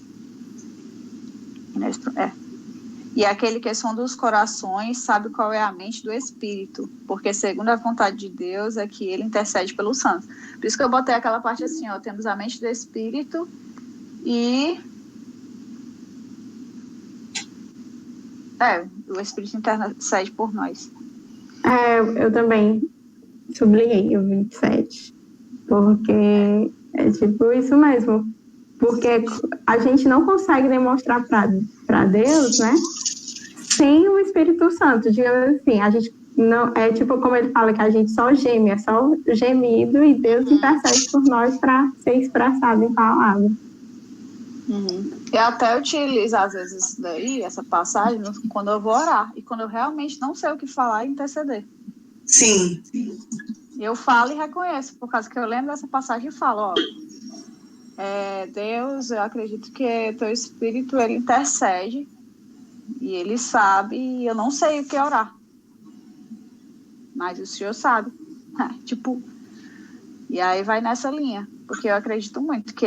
S2: E aquele que sonda os corações sabe qual é a mente do Espírito, porque segundo a vontade de Deus é que ele intercede pelos santos. Por isso que eu botei aquela parte assim, ó, temos a mente do Espírito e o Espírito intercede por nós.
S4: Eu também sublinhei o 27, porque é tipo isso mesmo. Porque a gente não consegue demonstrar para Deus, né? Sem o Espírito Santo, digamos assim. A gente não, é tipo como ele fala que a gente só geme, é só gemido e Deus intercede por nós para ser expressado em palavras.
S2: Eu até utilizo, às vezes, isso daí, essa passagem, quando eu vou orar. E quando eu realmente não sei o que falar, interceder.
S3: Sim.
S2: Eu falo e reconheço, por causa que eu lembro dessa passagem e falo, ó, Deus, eu acredito que teu Espírito, ele intercede e ele sabe, e eu não sei o que orar. Mas o Senhor sabe. E aí vai nessa linha, porque eu acredito muito que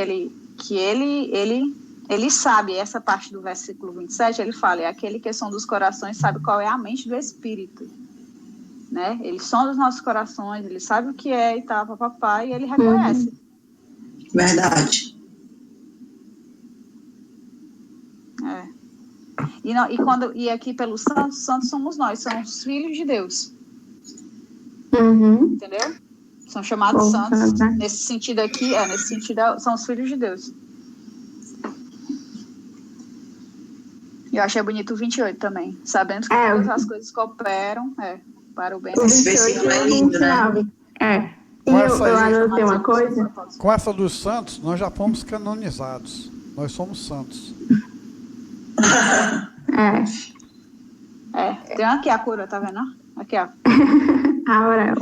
S2: ele sabe, essa parte do versículo 27, ele fala, é aquele que sonda os corações, sabe qual é a mente do Espírito, né? Ele sonda os nossos corações, ele sabe o que é e tal, papapá, e ele reconhece.
S3: Verdade.
S2: E aqui pelos santos somos nós, somos filhos de Deus. Entendeu? São chamados santos. Nesse sentido aqui, são os filhos de Deus. Eu achei bonito o 28 também. Sabemos que todas as coisas cooperam para o bem.
S3: Esse versículo é lindo, né?
S4: E eu anotei uma coisa.
S1: Com essa dos santos, nós já fomos canonizados. Nós somos santos.
S2: Tem aqui a cura, tá vendo? Aqui, ó.
S4: Aurel.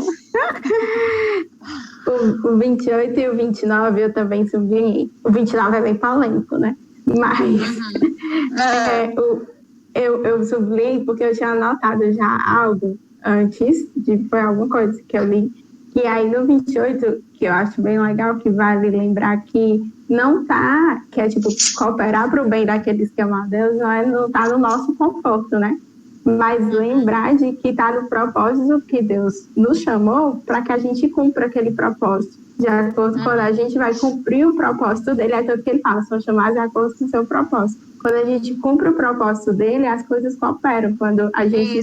S4: O 28 e o 29 eu também sublinhei. O 29 é bem polêmico, né? Mas eu sublinhei porque eu tinha anotado já algo antes, foi alguma coisa que eu li. E aí no 28, que eu acho bem legal, que vale lembrar que não tá, que é tipo cooperar para o bem daqueles que amam a Deus, não tá no nosso conforto, né? Mas lembrar de que está no propósito que Deus nos chamou para que a gente cumpra aquele propósito. De acordo quando a gente vai cumprir o propósito dele, é tanto que ele fala, são chamados de acordo com o seu propósito. Quando a gente cumpre o propósito dele, as coisas cooperam. Quando a gente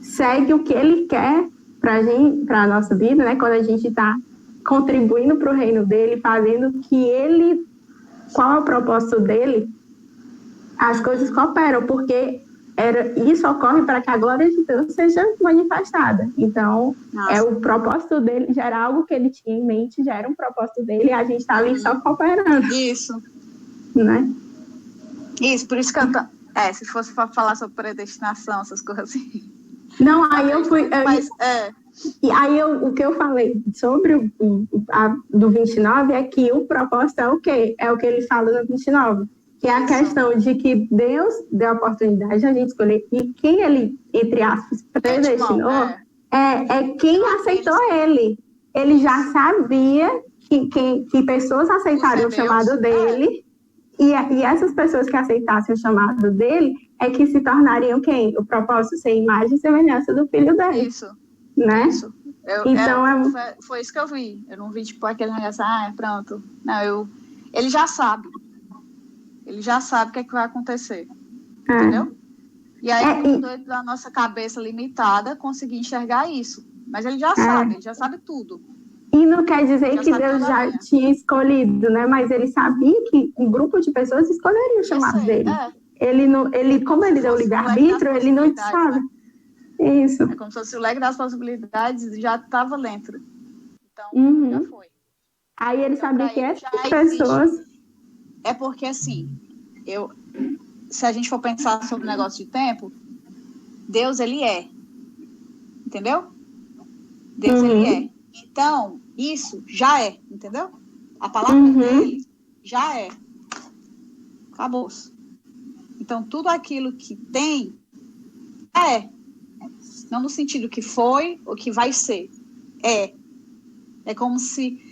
S4: segue o que ele quer para a nossa vida, né? Quando a gente está contribuindo para o reino dele, fazendo o que ele, qual é o propósito dele, as coisas cooperam, porque isso ocorre para que a glória de Deus seja manifestada. Então, o propósito dele, já era algo que ele tinha em mente, já era um propósito dele, e a gente está ali só cooperando.
S2: Isso.
S4: Né?
S2: Isso, por isso que se fosse para falar sobre predestinação, essas coisas assim.
S4: Não, aí eu fui... E aí o que eu falei sobre do 29 é que o propósito é o quê? É o que ele fala no 29. Que é a questão de que Deus deu a oportunidade de a gente escolher, e quem ele, entre aspas, predestinou, é quem aceitou ele. Ele já sabia que pessoas aceitariam o chamado dele, e essas pessoas que aceitassem o chamado dele é que se tornariam quem? O propósito ser imagem e semelhança do filho dele.
S2: Isso.
S4: Né?
S2: Isso. Foi isso que eu vi. Eu não vi, tipo, aquele negócio, pronto. Não, ele já sabe. Ele já sabe o que é que vai acontecer. Entendeu? E aí, o doido da nossa cabeça limitada conseguir enxergar isso. Mas ele já sabe tudo.
S4: E não quer dizer que Deus já tinha escolhido, né? Mas ele sabia que um grupo de pessoas escolheria o chamado dele. Como ele deu o livre-arbítrio, ele não sabe.
S2: Né?
S4: Isso.
S2: É como se fosse o leque das possibilidades já estava dentro. Então, já foi.
S4: Aí ele sabia que essas pessoas...
S2: É porque, assim, se a gente for pensar sobre o negócio de tempo, Deus, ele é. Entendeu? Deus, ele é. Então, isso já é, entendeu? A palavra dele já é. Acabou-se. Então, tudo aquilo que tem não no sentido que foi ou que vai ser. É como se...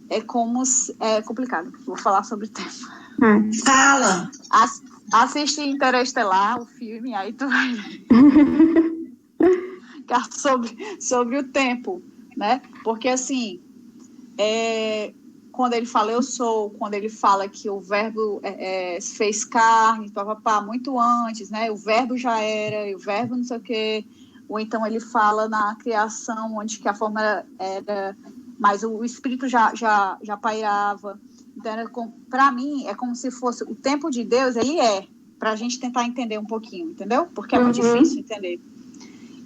S2: É complicado. Vou falar sobre o tempo.
S3: Fala!
S2: Assiste Interestelar, o filme, aí tu vai sobre o tempo, né? Porque, assim, quando ele fala eu sou, quando ele fala que o verbo se fez carne, muito antes, né? O verbo já era, e o verbo não sei o quê. Ou então ele fala na criação, onde que a forma era... Mas o Espírito já pairava. Então, para mim, é como se fosse o tempo de Deus, ele para a gente tentar entender um pouquinho, entendeu? Porque é muito difícil entender.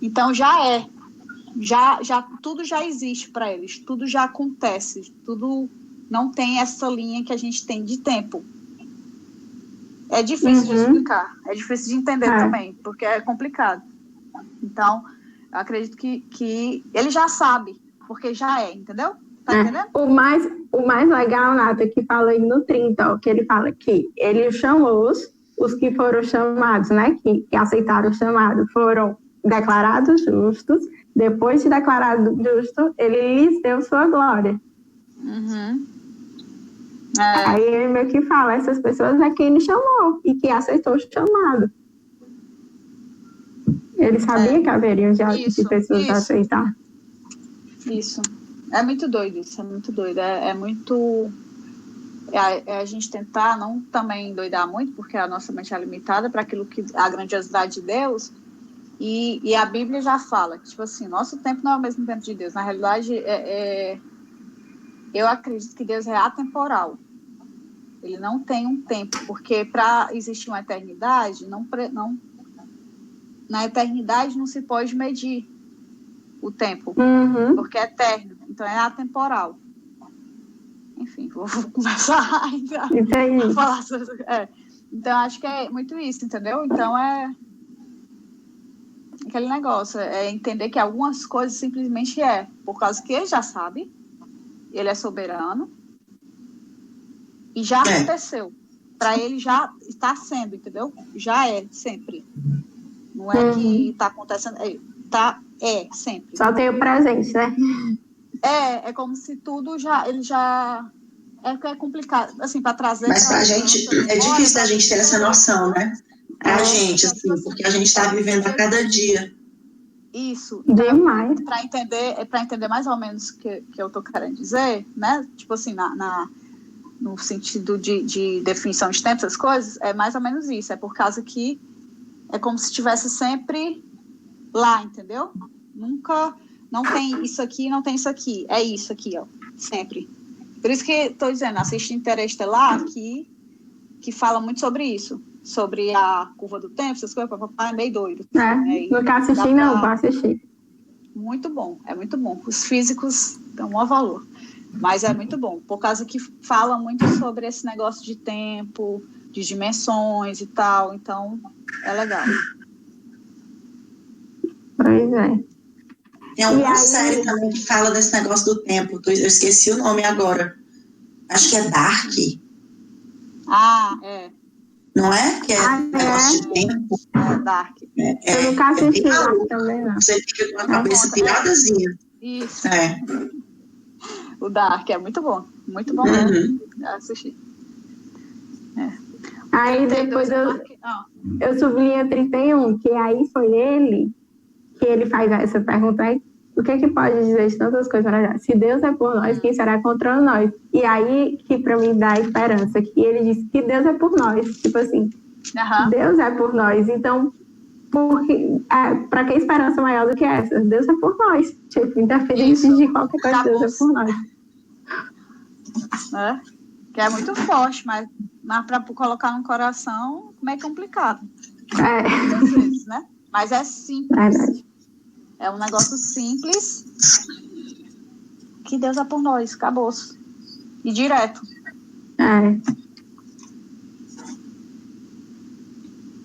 S2: Então, tudo já existe para eles, tudo já acontece, tudo não tem essa linha que a gente tem de tempo. É difícil de explicar, é difícil de entender também, porque é complicado. Então, eu acredito que ele já sabe, porque já entendeu? Tá entendendo?
S4: O mais legal, Nata, que fala aí no 30, ó, que ele fala que ele chamou os que foram chamados, né, que aceitaram o chamado, foram declarados justos. Depois de declarado justo, ele lhes deu sua glória. Aí ele meio que fala, essas pessoas é quem ele chamou e que aceitou o chamado. Ele sabia que haveriam de pessoas a aceitar.
S2: Isso. É muito doido isso, é muito doido. É muito... a gente tentar não também doidar muito, porque a nossa mente é limitada para aquilo que a grandiosidade de Deus. E a Bíblia já fala que, tipo assim, nosso tempo não é o mesmo tempo de Deus. Na realidade, eu acredito que Deus é atemporal. Ele não tem um tempo, porque para existir uma eternidade, na eternidade não se pode medir o tempo, porque é eterno. Então, é atemporal. Enfim, vou começar a falar sobre... Então, acho que é muito isso, entendeu? Então, é aquele negócio, é entender que algumas coisas simplesmente por causa que ele já sabe, ele é soberano, e já aconteceu. Para ele já está sendo, entendeu? Já sempre. Não é que está acontecendo, sempre.
S4: Só tem o presente, né?
S3: É
S2: como se tudo ele já... É complicado, assim, para trazer...
S3: Mas para a gente, é difícil da gente ter essa noção, né? Para a gente, assim, porque a gente está vivendo a cada dia.
S2: Isso.
S4: Demais.
S2: Para entender mais ou menos o que eu estou querendo dizer, né? Tipo assim, no sentido de definição de tempo, essas coisas, é mais ou menos isso. É por causa que é como se estivesse sempre lá, entendeu? Nunca... Não tem isso aqui, não tem isso aqui. É isso aqui, ó. Sempre. Por isso que estou dizendo, assiste Interestelar, que fala muito sobre isso. Sobre a curva do tempo, essas coisas, papai é meio doido.
S4: Nunca assisti, não, para assistir.
S2: Muito bom, é muito bom. Os físicos dão maior valor. Mas é muito bom, por causa que fala muito sobre esse negócio de tempo, de dimensões e tal. Então, é legal.
S4: Pois é.
S3: Tem alguma série também que fala desse negócio do tempo. Eu esqueci o nome agora. Acho que é Dark. Não é? Que é negócio de tempo.
S2: Dark.
S4: Eu nunca assisti Dark também, não.
S3: Você fica com a cabeça piradazinha.
S2: Isso. O Dark é muito bom. Muito bom mesmo. Assistir.
S4: Aí depois eu sublinho 31, que aí foi ele que ele faz essa pergunta aí. O que pode dizer de tantas coisas maravilhosas? Se Deus é por nós, quem será contra nós? E aí que para mim dá esperança, que ele diz que Deus é por nós. Tipo assim, Deus é por nós. Então, para que esperança maior do que essa? Deus é por nós. Tipo, independente de qualquer coisa, Deus é por nós.
S2: Que é muito forte, mas para colocar no coração, é complicado. Muitas vezes, né? Mas é simples.
S4: Verdade.
S2: É um negócio simples, que Deus é por nós, acabou. E direto.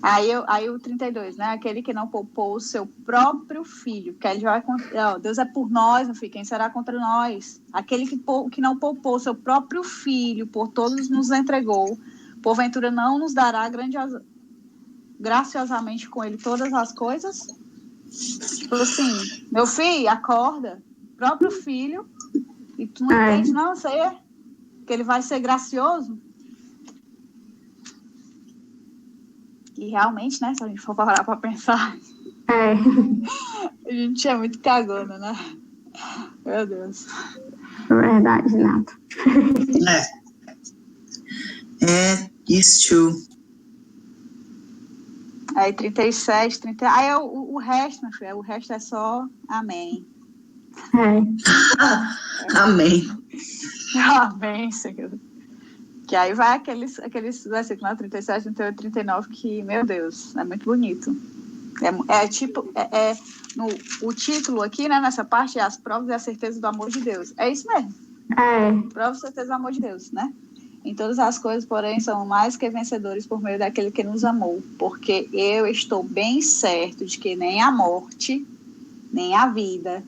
S2: Aí o 32, né? Aquele que não poupou o seu próprio filho. Que ele vai, Deus é por nós, meu filho, quem será contra nós? Aquele que não poupou o seu próprio filho, por todos nos entregou. porventura não nos dará graciosamente com ele todas as coisas? Tipo assim, meu filho, acorda, próprio filho, e tu não entende, não, sei que ele vai ser gracioso. E realmente, né, se a gente for parar para pensar, a gente é muito cagona, né? Meu Deus.
S4: Verdade, Nato.
S3: It's true.
S2: Aí 37, 30. Aí o resto, meu filho, o resto é só amém.
S3: Amém.
S2: Amém, Senhor. Que aí vai aqueles versículos, né, 37, 38, 39, que, meu Deus, é muito bonito. O título aqui, né, nessa parte, é as provas e a certeza do amor de Deus. É isso mesmo. Provas e certeza do amor de Deus, né? Em todas as coisas, porém, são mais que vencedores por meio daquele que nos amou. Porque eu estou bem certo de que nem a morte, nem a vida,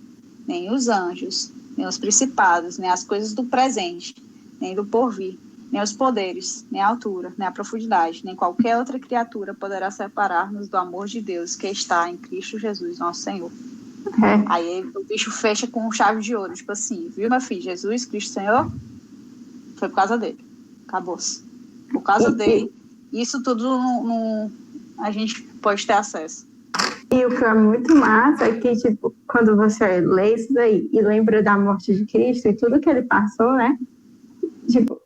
S2: nem os anjos, nem os principados, nem as coisas do presente, nem do porvir, nem os poderes, nem a altura, nem a profundidade, nem qualquer outra criatura poderá separar-nos do amor de Deus que está em Cristo Jesus, nosso Senhor. Aí o bicho fecha com chave de ouro, tipo assim, viu, meu filho? Jesus, Cristo Senhor, foi por causa dele. Acabou-se. Por causa dele, isso tudo a gente pode ter acesso.
S4: E o que é muito massa é que, tipo, quando você lê isso daí e lembra da morte de Cristo e tudo que ele passou, né? Tipo,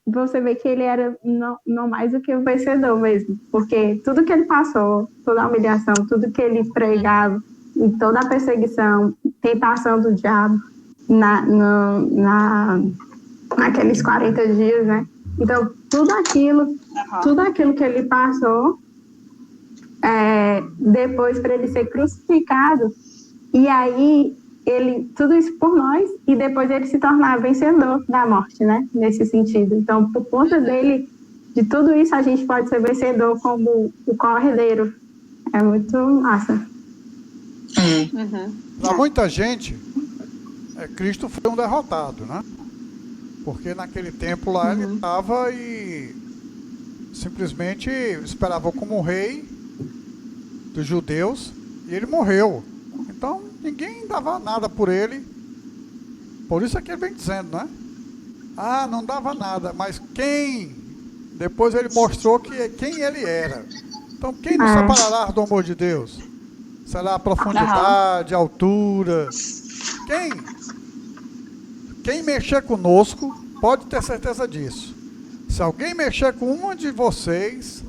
S4: você vê que ele era não mais do que um vencedor mesmo. Porque tudo que ele passou, toda a humilhação, tudo que ele pregava, e toda a perseguição, tentação do diabo naqueles 40 dias, né? Então, tudo aquilo que ele passou, depois para ele ser crucificado, e aí tudo isso por nós, e depois ele se tornar vencedor da morte, né? Nesse sentido. Então, por conta dele, de tudo isso, a gente pode ser vencedor como o cordeiro. É muito massa.
S1: Para muita gente, Cristo foi um derrotado, né? Porque naquele tempo lá ele estava e simplesmente esperava como rei dos judeus e ele morreu. Então ninguém dava nada por ele. Por isso é que ele vem dizendo, né? Não dava nada, mas depois ele mostrou quem ele era. Então quem nos separará do amor de Deus? Será a profundidade, a altura? Quem mexer conosco pode ter certeza disso. Se alguém mexer com uma de vocês,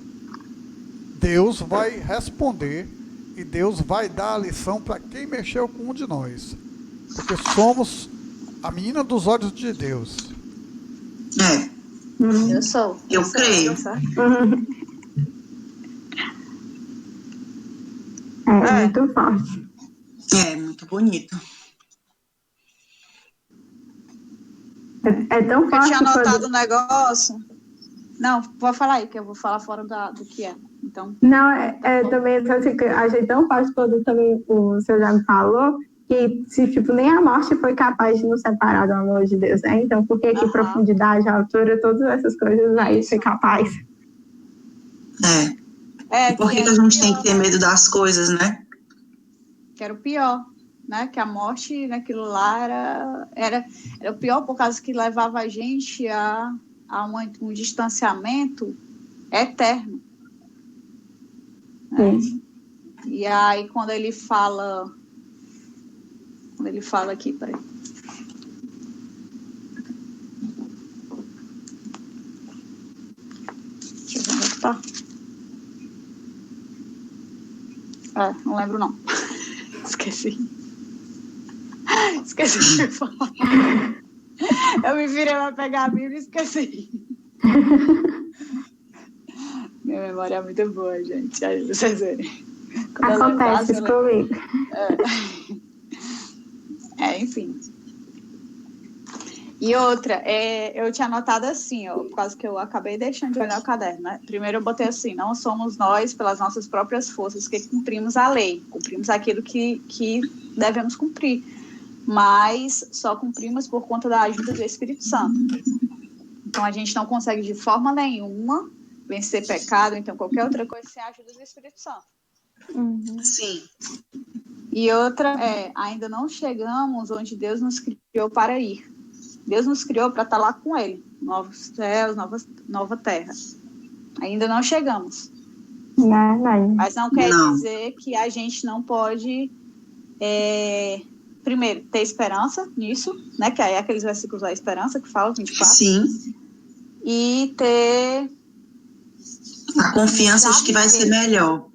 S1: Deus vai responder e Deus vai dar a lição para quem mexeu com um de nós. Porque somos a menina dos olhos de Deus.
S2: Eu sou.
S3: Eu creio.
S4: Muito forte.
S3: Muito bonito.
S4: É tão forte.
S2: Eu tinha anotado um negócio. Não, pode falar aí, que eu vou falar fora do que é. Então,
S4: não, também assim, que achei tão forte quando também o senhor já me falou que nem a morte foi capaz de nos separar do amor de Deus, né? Então, por que profundidade, altura, todas essas coisas vai ser capaz?
S3: Por que a gente tem que ter medo das coisas, né?
S2: Que era o pior. Né, que a morte naquilo lá era o pior, por causa que levava a gente a um distanciamento eterno. Né? E aí, quando ele fala aqui, peraí. Deixa eu ver onde é que tá. Não lembro não. Esqueci de falar. Eu me virei para pegar a Bíblia e esqueci. Minha memória é muito boa, gente. Aí vocês verem.
S4: Acontece isso comigo.
S2: Enfim. E outra, eu tinha anotado assim, por causa que eu acabei deixando de olhar o caderno, né? Primeiro eu botei assim, não somos nós, pelas nossas próprias forças, que cumprimos a lei, cumprimos aquilo que devemos cumprir, mas só cumprimos por conta da ajuda do Espírito Santo. Então a gente não consegue de forma nenhuma vencer pecado, então qualquer outra coisa sem a ajuda do Espírito Santo.
S3: Sim.
S2: E outra ainda não chegamos onde Deus nos criou para ir. Deus nos criou para estar lá com Ele, novos céus, nova terra. Ainda não chegamos.
S4: Não.
S2: Mas não quer dizer que a gente não pode, primeiro, ter esperança nisso, né? Que é aqueles versículos da esperança que falam, 24.
S3: Sim.
S2: E ter
S3: A confiança de que vai ser melhor.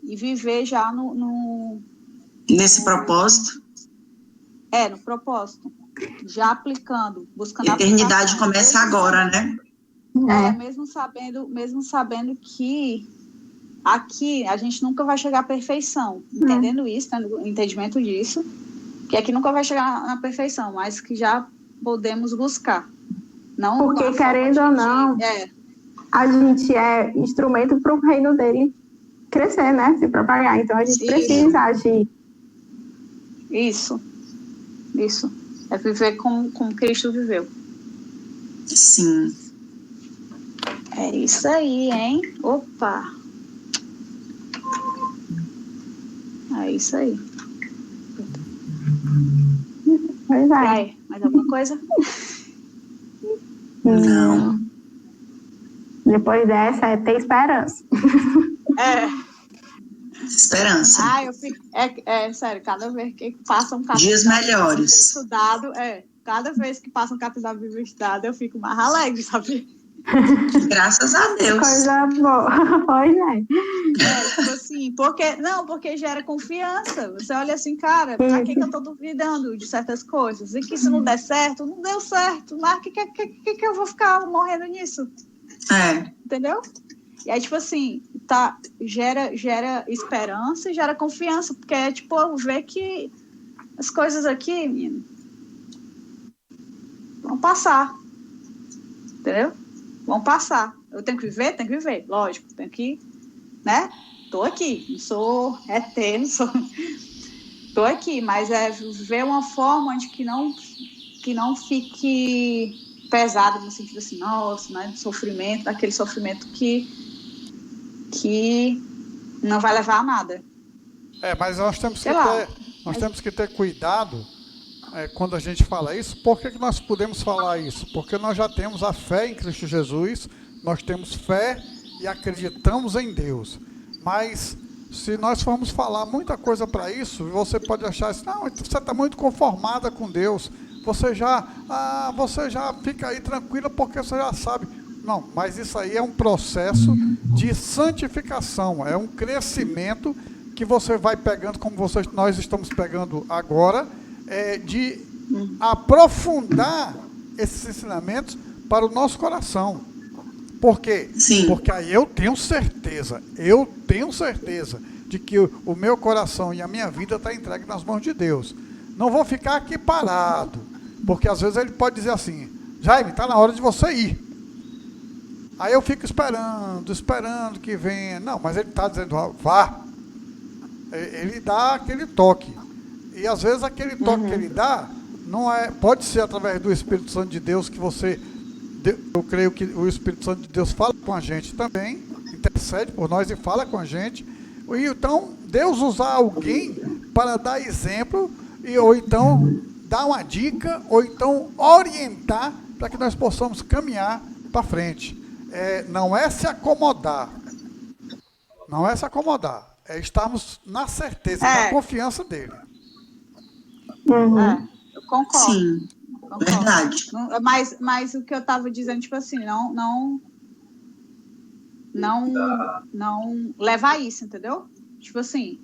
S2: E viver já
S3: nesse propósito.
S2: No propósito. Já aplicando, buscando
S3: a eternidade
S2: aplicação.
S3: começa agora, né?
S2: Mesmo sabendo que aqui a gente nunca vai chegar à perfeição. Entendendo isso, tendo o entendimento disso, que aqui nunca vai chegar na perfeição, mas que já podemos buscar. Não
S4: porque, querendo ou não, a gente é instrumento para o reino dele crescer, né? Se propagar. Então, a gente precisa agir.
S2: Isso. É viver como Cristo viveu.
S3: Sim.
S2: É isso aí, hein? Opa! É isso aí.
S4: Pois
S2: E aí, mais alguma coisa?
S3: Não.
S4: Depois dessa é ter esperança.
S3: Esperança.
S2: Eu fico. Sério, cada vez que passa um capítulo.
S3: Dias melhores.
S2: Estudado, cada vez que passa um capítulo da Bíblia estudado, eu fico mais alegre, sabe?
S3: Graças a Deus.
S4: Coisa boa. Pois
S2: tipo assim, porque gera confiança. Você olha assim, cara, pra que eu tô duvidando de certas coisas? E que se não der certo, não deu certo. Mas que eu vou ficar morrendo nisso? Entendeu? E aí, tipo assim, gera esperança e gera confiança, porque é tipo, ver que as coisas aqui, menino, vão passar. Entendeu? Vão passar. Eu tenho que viver, lógico, tenho que, né? Tô aqui, não sou ET, não sou... Tô aqui, mas viver uma forma onde que não fique pesado no sentido assim, nossa, né? Sofrimento, daquele sofrimento que não vai levar a nada.
S1: Mas nós temos que ter cuidado quando a gente fala isso. Por que nós podemos falar isso? Porque nós já temos a fé em Cristo Jesus, nós temos fé e acreditamos em Deus. Mas se nós formos falar muita coisa para isso, você pode achar assim, não, você está muito conformada com Deus, você já fica aí tranquila porque você já sabe. Não, mas isso aí é um processo de santificação, é um crescimento que você vai pegando, como nós estamos pegando agora, de aprofundar esses ensinamentos para o nosso coração. Por quê?
S3: Sim.
S1: Porque aí eu tenho certeza de que o meu coração e a minha vida está entregue nas mãos de Deus. Não vou ficar aqui parado, porque às vezes ele pode dizer assim, Jaime, está na hora de você ir. Aí eu fico esperando que venha. Não, mas ele está dizendo, vá. Ele dá aquele toque. E às vezes aquele toque que ele dá, pode ser através do Espírito Santo de Deus que eu creio que o Espírito Santo de Deus fala com a gente também, intercede por nós e fala com a gente. E então, Deus usar alguém para dar exemplo, ou então dar uma dica, ou então orientar para que nós possamos caminhar para frente. Não é se acomodar. É estarmos na certeza, na confiança dele.
S2: Eu concordo.
S3: Sim, concordo. Verdade.
S2: Mas o que eu estava dizendo, tipo assim, não leva a isso, entendeu? Tipo assim,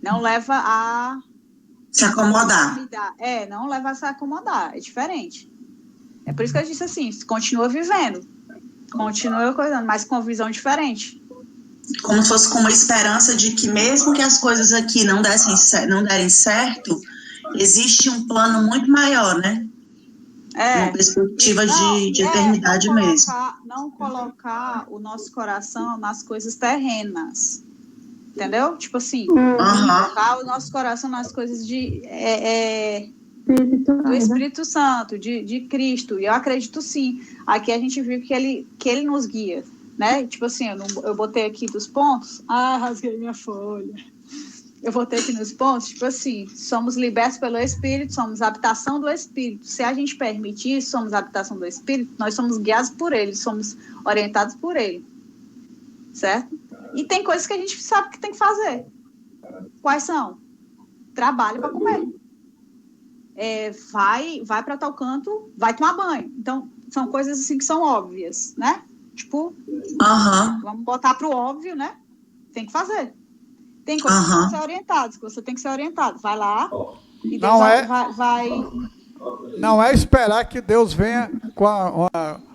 S2: não leva a
S3: se acomodar.
S2: Não leva a se acomodar, é diferente. É por isso que eu disse assim, continua vivendo, continua coisando, mas com visão diferente.
S3: Como se fosse com uma esperança de que mesmo que as coisas aqui não derem certo, existe um plano muito maior, né? Uma perspectiva de eternidade mesmo.
S2: Não colocar o nosso coração nas coisas terrenas, entendeu? Tipo assim, colocar o nosso coração nas coisas do Espírito Santo, de Cristo. E eu acredito sim. Aqui a gente viu que ele nos guia, né? Tipo assim, eu botei aqui dos pontos. Ah, rasguei minha folha. Eu botei aqui nos pontos, tipo assim, somos libertos pelo Espírito, somos habitação do Espírito. Se a gente permitir isso, somos habitação do Espírito, nós somos guiados por ele, somos orientados por ele. Certo? E tem coisas que a gente sabe que tem que fazer. Quais são? Trabalho para comer. Vai para tal canto, vai tomar banho. Então, são coisas assim que são óbvias, né? Tipo, vamos botar para o óbvio, né? Tem que fazer. Tem coisas que vão ser orientadas, que você tem que ser orientado. Vai lá e Deus vai...
S1: Não é esperar que Deus venha com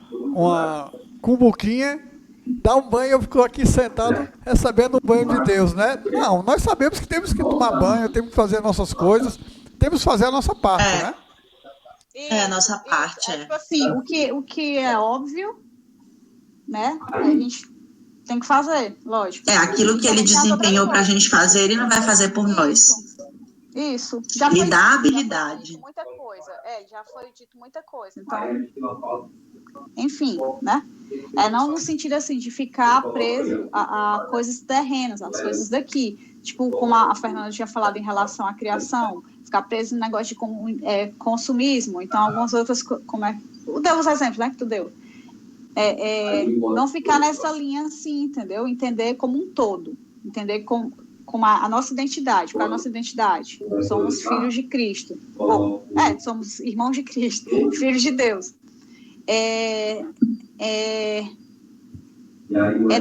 S1: uma cumbuquinha, dar um banho, eu fico aqui sentado recebendo o banho de Deus, né? Não, nós sabemos que temos que tomar banho, temos que fazer nossas coisas, temos que fazer a nossa parte, né?
S3: A nossa parte.
S2: Tipo assim, o que é óbvio, né? A gente tem que fazer, lógico.
S3: Aquilo que ele desempenhou para a gente fazer, ele não vai fazer por nós.
S2: Isso.
S3: Ele dá habilidade.
S2: Muita coisa. Já foi dito muita coisa. Então, enfim, né? Não no sentido assim de ficar preso a coisas terrenas, as coisas daqui. Tipo, como a Fernanda tinha falado em relação à criação, ficar preso no negócio de consumismo. Então, algumas outras, deu os exemplos, né, que tu deu. Não ficar nessa linha assim, entendeu? Entender como um todo. Entender como a nossa identidade. Qual é a nossa identidade? Somos filhos de Cristo. Somos irmãos de Cristo. Filhos de Deus. É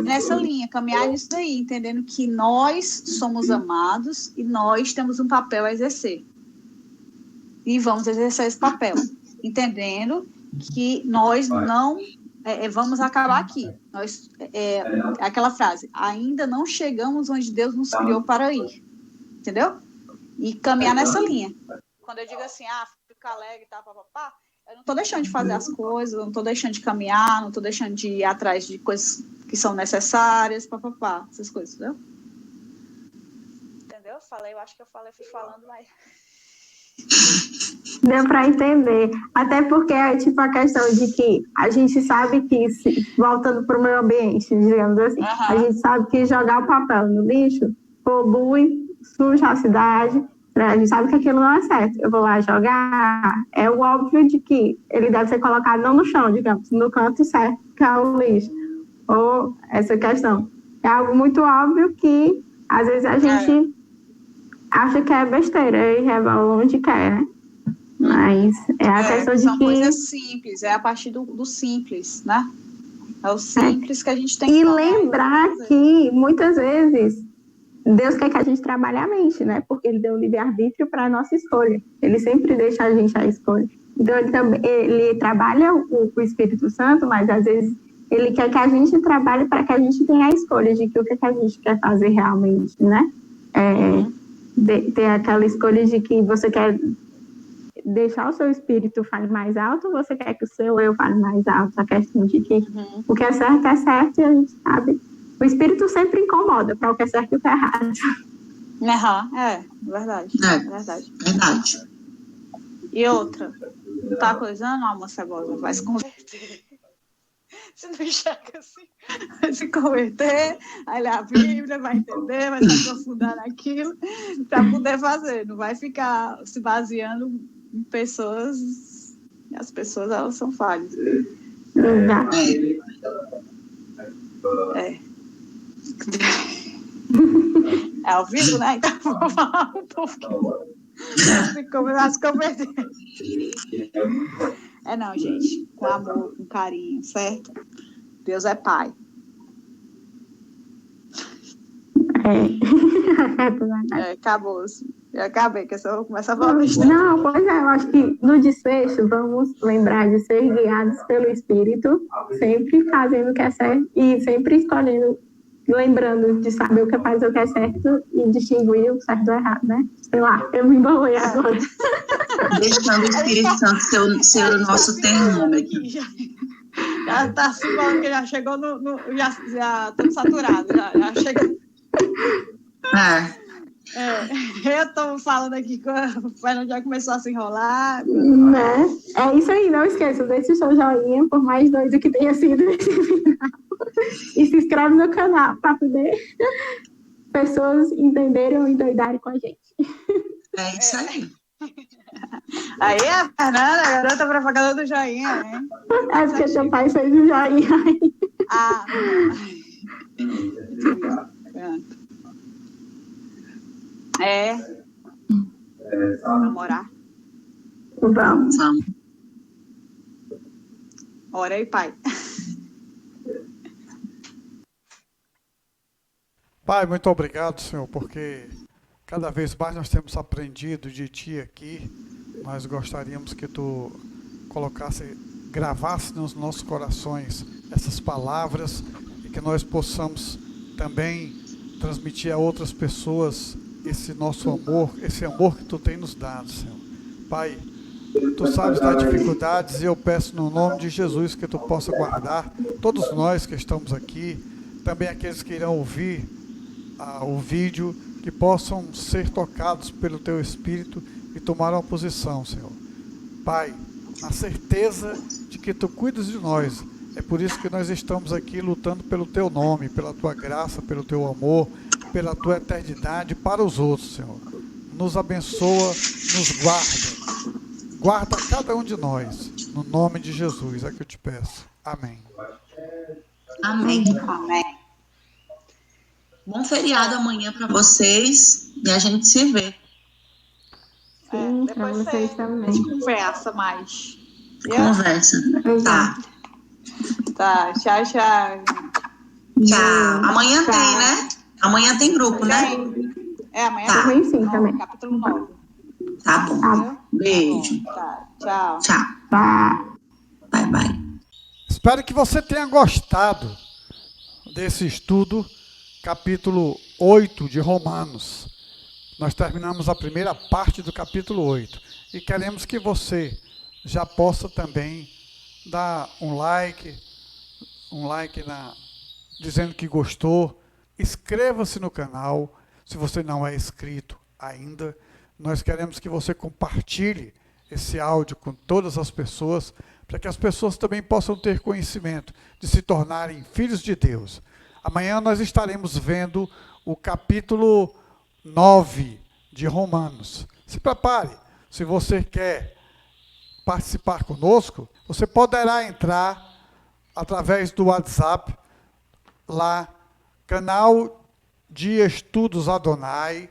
S2: nessa linha, caminhar nisso daí, entendendo que nós somos amados e nós temos um papel a exercer. E vamos exercer esse papel. Entendendo que nós não... vamos acabar aqui. Aquela frase, ainda não chegamos onde Deus nos criou para ir. Entendeu? E caminhar nessa linha. Quando eu digo assim, ficar alegre e tal, papapá, eu não estou deixando de fazer as coisas, eu não estou deixando de caminhar, não estou deixando de ir atrás de coisas que são necessárias, papapá, essas coisas, entendeu? Entendeu? Eu acho que eu fui falando, mas...
S4: Deu para entender. Até porque é tipo a questão de que a gente sabe que, voltando para o meio ambiente, digamos assim, a gente sabe que jogar o papel no lixo polui, suja a cidade, a gente sabe que aquilo não é certo. Eu vou lá jogar, é o óbvio de que ele deve ser colocado não no chão, digamos, no canto certo, que é o lixo. Ou essa questão. É algo muito óbvio que, às vezes, a gente acha que é besteira e revela onde quer, né? Mas é a questão de
S2: são
S4: que...
S2: coisas simples, a partir do simples, né? É o simples que a gente tem que...
S4: E lembrar que, muitas vezes, Deus quer que a gente trabalhe a mente, né? Porque Ele deu o livre-arbítrio para a nossa escolha. Ele sempre deixa a gente a escolha. Então, ele trabalha o Espírito Santo, mas, às vezes, Ele quer que a gente trabalhe para que a gente tenha a escolha de que o que a gente quer fazer realmente, né? Ter aquela escolha de que você quer deixar o seu espírito fale mais alto, ou você quer que o seu eu fale mais alto? A questão de que o que é certo e a gente sabe. O espírito sempre incomoda para o que é certo e o que é errado.
S2: Verdade.
S3: Verdade.
S2: E outra, não tá coisando, alma cebosa, vai se converter. Se não enxerga assim, vai se converter, vai ler a Bíblia, vai entender, vai se aprofundar naquilo, para poder fazer. Não vai ficar se baseando em pessoas, as pessoas, elas são falhas. É ao vivo, né? Então vou falar um pouco que vai se converter. Não, gente, com amor, com carinho, certo? Deus é Pai. Acabou. Eu acabei, que eu só vou começar a falar besteira.
S4: Não, pois eu acho que no desfecho vamos lembrar de ser guiados pelo Espírito, sempre fazendo o que é certo e sempre escolhendo, lembrando de saber o que faz o que é certo e distinguir o certo do errado, né? Sei lá, eu me embolei agora.
S3: Deixando o Espírito Santo ser o nosso termômetro.
S2: Já está se falando que já chegou já estamos saturados, já chegou. Eu estou falando aqui, o Fernando já começou a se enrolar.
S4: Né? É isso aí, não esqueça, deixe o seu joinha, por mais doido que tenha sido esse final. E se inscreve no canal para poder pessoas entenderem ou endoidarem com a gente.
S3: É isso aí.
S2: Aí a Fernanda, a garota propaganda do joinha, hein?
S4: É porque seu pai fez o joinha aí.
S2: Ah, pronto. Namorar.
S4: Vamos.
S3: Vamos.
S2: Ora aí, pai.
S1: Pai, muito obrigado, Senhor, porque cada vez mais nós temos aprendido de Ti aqui. Nós gostaríamos que Tu gravasse nos nossos corações essas palavras e que nós possamos também transmitir a outras pessoas esse nosso amor, esse amor que Tu tem nos dado, Senhor. Pai, Tu sabes das dificuldades e eu peço no nome de Jesus que Tu possa guardar todos nós que estamos aqui, também aqueles que irão ouvir o vídeo, que possam ser tocados pelo Teu Espírito e tomar uma posição, Senhor. Pai, na certeza de que Tu cuidas de nós, é por isso que nós estamos aqui lutando pelo Teu nome, pela Tua graça, pelo Teu amor, pela Tua eternidade para os outros, Senhor. Nos abençoa, nos guarda. Guarda cada um de nós, no nome de Jesus, é que eu te peço. Amém.
S3: Amém.
S2: Amém.
S3: Bom feriado amanhã para vocês e a gente se vê.
S4: Sim, para
S2: Depois
S4: vocês
S2: a
S4: também.
S2: gente conversa mais.
S3: Conversa. Tá.
S2: Tá, tchau, tchau.
S3: Tchau. Amanhã
S4: Tchau.
S3: tem, né? Amanhã tem grupo, né?
S2: Amanhã
S3: Tá.
S4: Também sim, também.
S2: capítulo 9.
S3: Tá bom.
S4: Tá.
S3: Beijo.
S2: Tá, tchau.
S3: Tchau.
S4: Tá.
S3: Bye, bye.
S1: Espero que você tenha gostado desse estudo, capítulo 8 de Romanos. Nós terminamos a primeira parte do capítulo 8 e queremos que você já possa também dar um like dizendo que gostou. Inscreva-se no canal, se você não é inscrito ainda. Nós queremos que você compartilhe esse áudio com todas as pessoas, para que as pessoas também possam ter conhecimento de se tornarem filhos de Deus. Amanhã nós estaremos vendo o capítulo 9 de Romanos. Se prepare. Se você quer participar conosco, você poderá entrar através do WhatsApp, lá, canal de Estudos Adonai.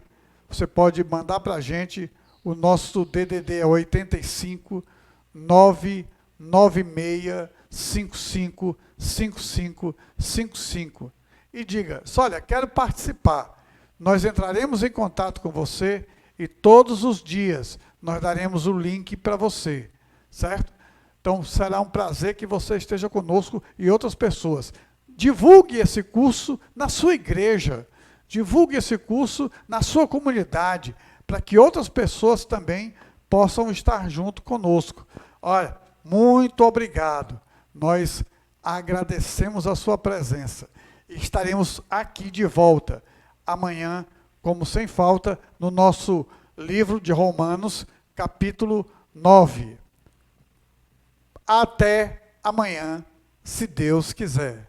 S1: Você pode mandar para a gente, o nosso DDD é 85 996 55 55 55. E diga, olha, quero participar. Nós entraremos em contato com você e todos os dias nós daremos o link para você, certo? Então será um prazer que você esteja conosco e outras pessoas. Divulgue esse curso na sua igreja, divulgue esse curso na sua comunidade, para que outras pessoas também possam estar junto conosco. Olha, muito obrigado. Nós agradecemos a sua presença. Estaremos aqui de volta amanhã, como sem falta, no nosso livro de Romanos, capítulo 9. Até amanhã, se Deus quiser.